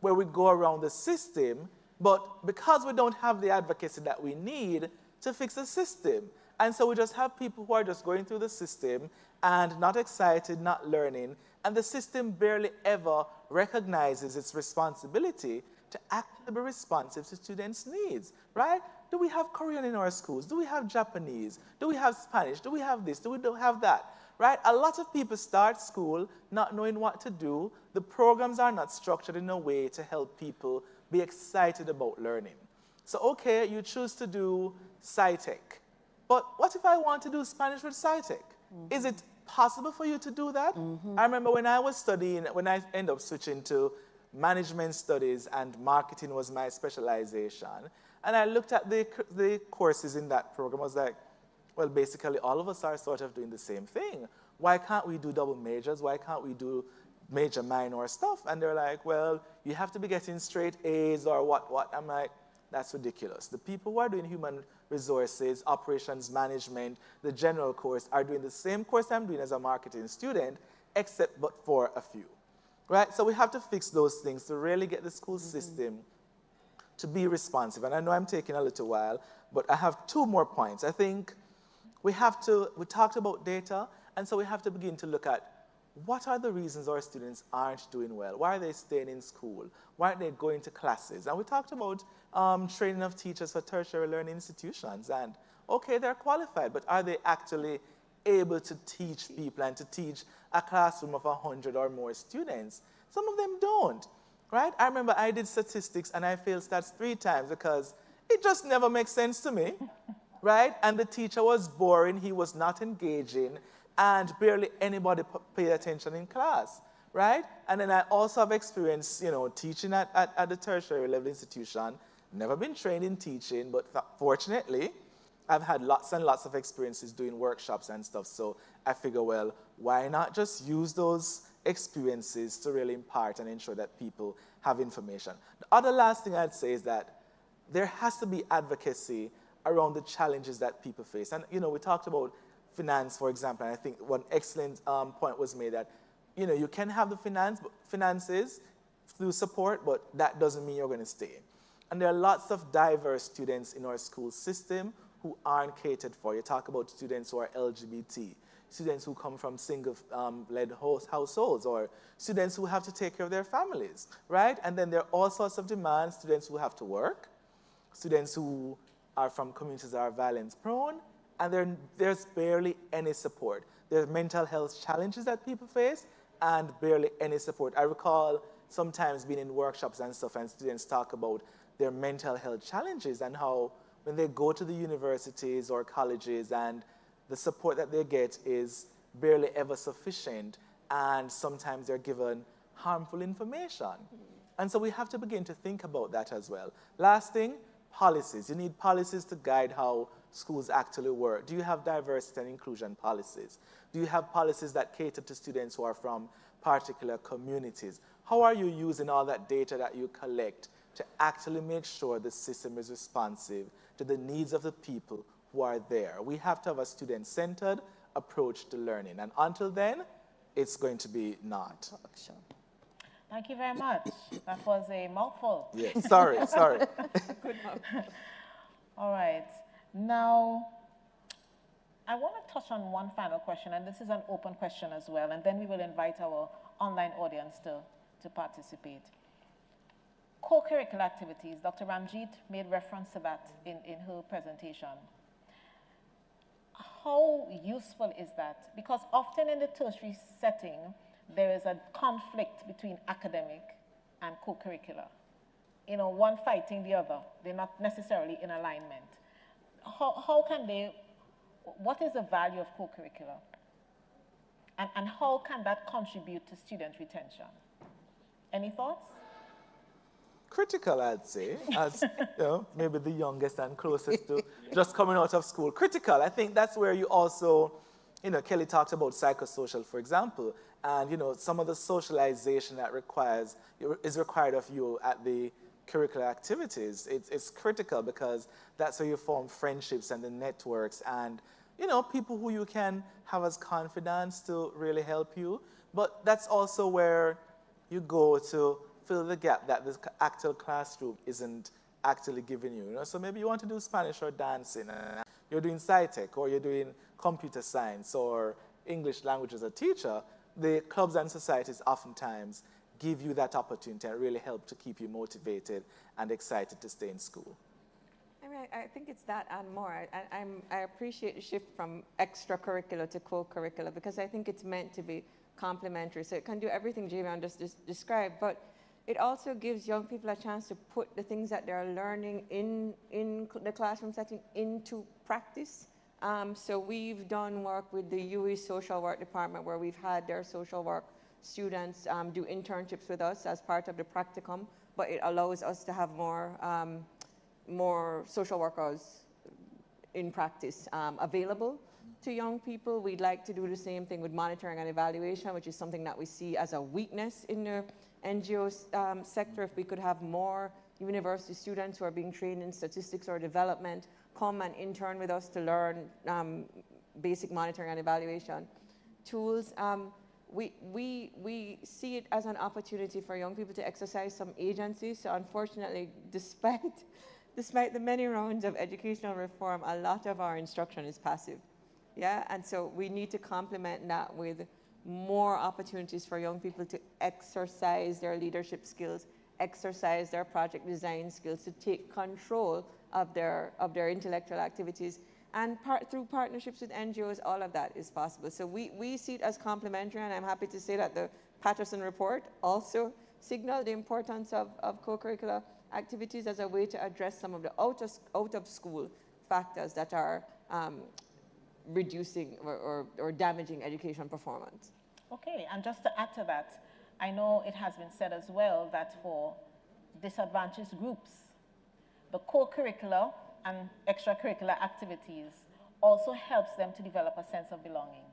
Speaker 9: where we go around the system, but because we don't have the advocacy that we need to fix the system, and so we just have people who are just going through the system and not excited, not learning, and the system barely ever recognizes its responsibility to actually be responsive to students' needs, right? Do we have Korean in our schools? Do we have Japanese? Do we have Spanish? Do we have this? Do we don't have that? Right? A lot of people start school not knowing what to do. The programs are not structured in a way to help people be excited about learning. So, okay, you choose to do SciTech. But what if I want to do Spanish with SciTech? Is it possible for you to do that? I remember when I was studying, when I ended up switching to management studies and marketing was my specialization, and I looked at the courses in that program, I was like, well, basically all of us are sort of doing the same thing. Why can't we do double majors? Why can't we do major minor stuff? And they're like, well, you have to be getting straight A's or what. I'm like, that's ridiculous. The people who are doing human resources, operations management, the general course are doing the same course I'm doing as a marketing student, except but for a few, right? So we have to fix those things to really get the school system to be responsive. And I know I'm taking a little while, but I have two more points. I think we talked about data, and so we have to begin to look at what are the reasons our students aren't doing well? Why are they staying in school? Why aren't they going to classes? And we talked about training of teachers for tertiary learning institutions. And okay, they're qualified, but are they actually able to teach people and to teach a classroom of 100 or more students? Some of them don't, right? I remember I did statistics and I failed stats 3 times because it just never makes sense to me, right? And the teacher was boring, he was not engaging, and barely anybody paid attention in class, right? And then I also have experience, teaching at the tertiary level institution. Never been trained in teaching, but fortunately, I've had lots and lots of experiences doing workshops and stuff. So I figure, well, why not just use those experiences to really impart and ensure that people have information? The other last thing I'd say is that there has to be advocacy around the challenges that people face. And, we talked about finance, for example, and I think one excellent point was made that, you can have the finances through support, but that doesn't mean you're going to stay. And there are lots of diverse students in our school system who aren't catered for. You talk about students who are LGBT, students who come from single-led households, or students who have to take care of their families, right? And then there are all sorts of demands, students who have to work, students who are from communities that are violence-prone, and there's barely any support. There's mental health challenges that people face, and barely any support. I recall sometimes being in workshops and stuff, and students talk about their mental health challenges and how when they go to the universities or colleges and the support that they get is barely ever sufficient, and sometimes they're given harmful information. And so we have to begin to think about that as well. Last thing, policies. You need policies to guide how schools actually work? Do you have diversity and inclusion policies? Do you have policies that cater to students who are from particular communities? How are you using all that data that you collect to actually make sure the system is responsive to the needs of the people who are there? We have to have a student-centered approach to learning. And until then, it's going to be not.
Speaker 1: Thank you very much. That was a mouthful.
Speaker 9: Yes, sorry.
Speaker 1: Good mouthful. All right. Now, I want to touch on one final question, and this is an open question as well, and then we will invite our online audience to participate. Co-curricular activities, Dr. Ramjeet made reference to that in her presentation. How useful is that? Because often in the tertiary setting, there is a conflict between academic and co-curricular. You know, one fighting the other. They're not necessarily in alignment. How can they, what is the value of co-curricular? And how can that contribute to student retention? Any thoughts?
Speaker 9: Critical, I'd say, as maybe the youngest and closest to just coming out of school. Critical, I think that's where you also, Kelly talked about psychosocial, for example, and some of the socialization that is required of you at the curricular activities. It's critical because that's where you form friendships and the networks and people who you can have as confidants to really help you. But that's also where you go to fill the gap that the actual classroom isn't actually giving you. So maybe you want to do Spanish or dancing, and you're doing SciTech, or you're doing computer science or English language as a teacher. The clubs and societies oftentimes give you that opportunity and really help to keep you motivated and excited to stay in school.
Speaker 6: I mean, I think it's that and more. I appreciate the shift from extracurricular to co-curricular because I think it's meant to be complementary. So it can do everything Gerard just described, but it also gives young people a chance to put the things that they're learning in the classroom setting into practice. So we've done work with the UE social work department where we've had their social work students do internships with us as part of the practicum, but it allows us to have more social workers in practice available to young people. We'd like to do the same thing with monitoring and evaluation, which is something that we see as a weakness in the NGO sector. If we could have more university students who are being trained in statistics or development come and intern with us to learn basic monitoring and evaluation tools. We see it as an opportunity for young people to exercise some agency. So unfortunately, despite the many rounds of educational reform, a lot of our instruction is passive. Yeah, and so we need to complement that with more opportunities for young people to exercise their leadership skills, exercise their project design skills, to take control of their intellectual activities. And through partnerships with NGOs, all of that is possible. So we see it as complementary, and I'm happy to say that the Patterson report also signaled the importance of co-curricular activities as a way to address some of the out-of-school factors that are reducing or damaging education performance.
Speaker 1: Okay, and just to add to that, I know it has been said as well that for disadvantaged groups, the co-curricular and extracurricular activities also helps them to develop a sense of belonging,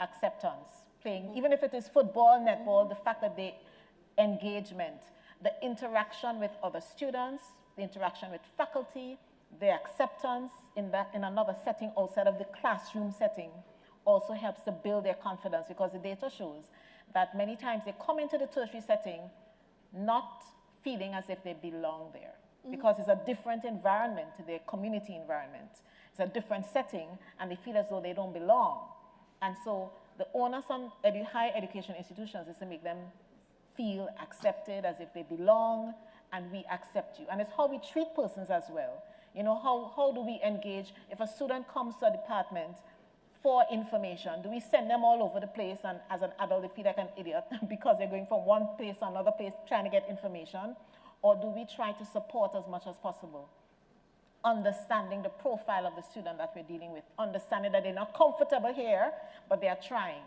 Speaker 1: acceptance, playing, even if it is football, netball, the fact that engagement, the interaction with other students, the interaction with faculty, the acceptance in another setting outside of the classroom setting also helps to build their confidence, because the data shows that many times they come into the tertiary setting not feeling as if they belong there, because it's a different environment, their community environment. It's a different setting, and they feel as though they don't belong. And so the onus on higher education institutions is to make them feel accepted as if they belong, and we accept you. And it's how we treat persons as well. You know, how do we engage? If a student comes to a department for information, do we send them all over the place and as an adult they feel like an idiot because they're going from one place to another place trying to get information? Or do we try to support as much as possible? Understanding the profile of the student that we're dealing with, understanding that they're not comfortable here, but they are trying.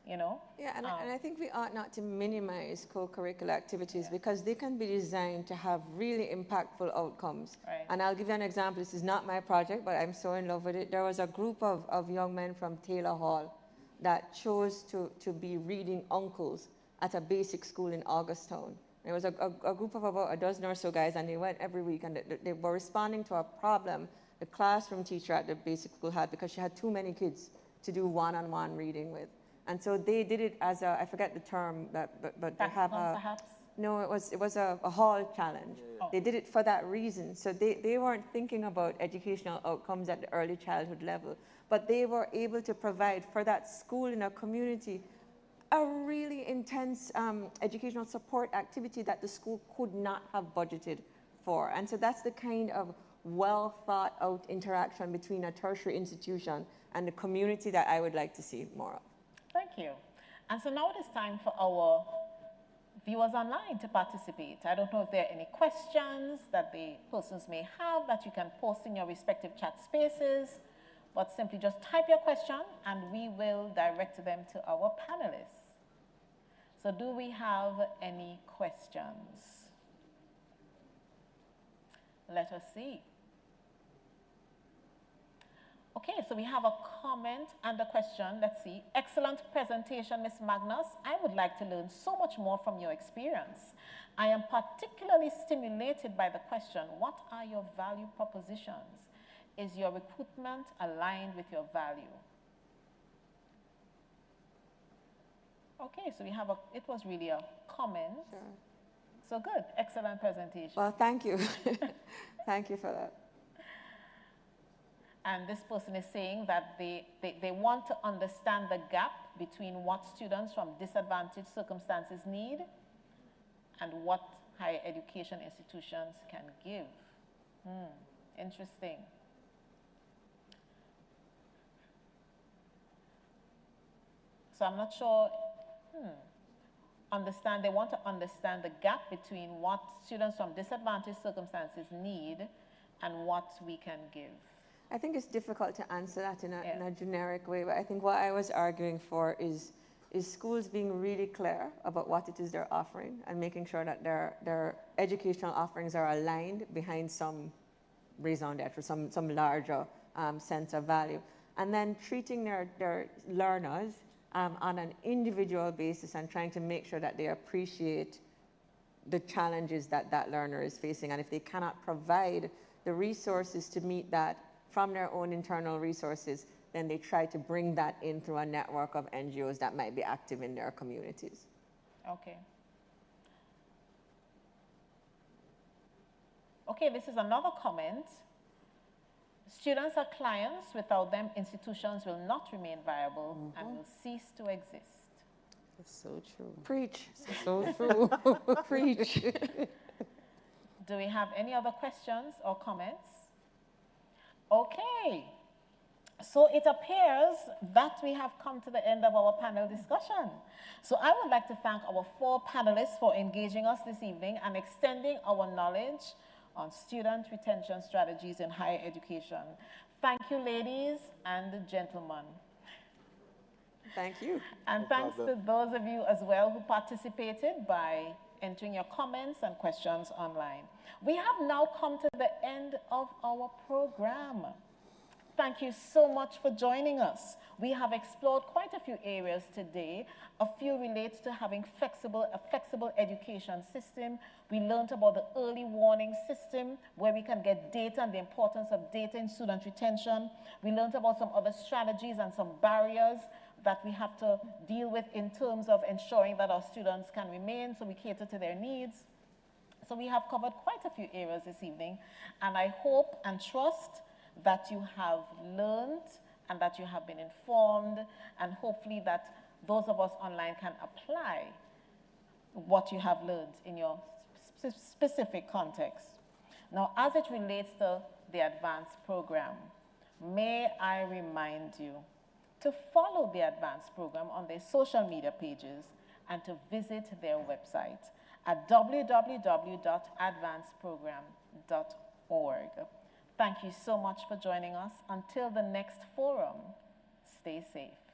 Speaker 1: you know?
Speaker 6: Yeah, and I think we ought not to minimize co-curricular activities because they can be designed to have really impactful outcomes.
Speaker 1: Right.
Speaker 6: And I'll give you an example. This is not my project, but I'm so in love with it. There was a group of young men from Taylor Hall that chose to be reading uncles at a basic school in Augusttown. There was a group of about a dozen or so guys, and they went every week, and they were responding to a problem the classroom teacher at the basic school had because she had too many kids to do one-on-one reading with. And so they did it as a, I forget the term, but they have a...
Speaker 1: Perhaps?
Speaker 6: No, it was a hall challenge.
Speaker 1: Oh.
Speaker 6: They did it for that reason. So they weren't thinking about educational outcomes at the early childhood level, but they were able to provide for that school in a community a really intense educational support activity that the school could not have budgeted for. And so that's the kind of well thought out interaction between a tertiary institution and the community that I would like to see more of.
Speaker 1: Thank you. And so now it is time for our viewers online to participate. I don't know if there are any questions that the persons may have that you can post in your respective chat spaces, but simply just type your question and we will direct them to our panelists. So do we have any questions? Let us see. Okay, so we have a comment and a question. Let's see. Excellent presentation, Ms. Magnus. I would like to learn so much more from your experience. I am particularly stimulated by the question, what are your value propositions? Is your recruitment aligned with your value? Okay, so we have it was really a comment.
Speaker 6: Sure.
Speaker 1: So good, excellent presentation.
Speaker 6: Well, thank you. Thank you for that.
Speaker 1: And this person is saying that they want to understand the gap between what students from disadvantaged circumstances need and what higher education institutions can give. Interesting. So I'm not sure, they want to understand the gap between what students from disadvantaged circumstances need and what we can give.
Speaker 6: I think it's difficult to answer that in a generic way, but I think what I was arguing for is schools being really clear about what it is they're offering and making sure that their educational offerings are aligned behind some raison d'etre, some larger sense of value. And then treating their learners on an individual basis and trying to make sure that they appreciate the challenges that learner is facing. And if they cannot provide the resources to meet that from their own internal resources, then they try to bring that in through a network of NGOs that might be active in their communities.
Speaker 1: Okay. Okay, this is another comment. Students are clients. Without them, institutions will not remain viable and will cease to exist.
Speaker 8: That's so true.
Speaker 6: Preach.
Speaker 8: So true.
Speaker 6: Preach.
Speaker 1: Do we have any other questions or comments? Okay. So it appears that we have come to the end of our panel discussion. So I would like to thank our 4 panelists for engaging us this evening and extending our knowledge on student retention strategies in higher education. Thank you, ladies and gentlemen.
Speaker 6: Thank you.
Speaker 1: And thanks to those of you as well who participated by entering your comments and questions online. We have now come to the end of our program. Thank you so much for joining us. We have explored quite a few areas today. A few relate to having a flexible education system. We learned about the early warning system where we can get data and the importance of data in student retention. We learned about some other strategies and some barriers that we have to deal with in terms of ensuring that our students can remain, so we cater to their needs. So we have covered quite a few areas this evening, and I hope and trust that you have learned and that you have been informed, and hopefully that those of us online can apply what you have learned in your specific context. Now, as it relates to the advanced program, may I remind you to follow the advanced program on their social media pages and to visit their website at www.advancedprogram.org. Thank you so much for joining us. Until the next forum, stay safe.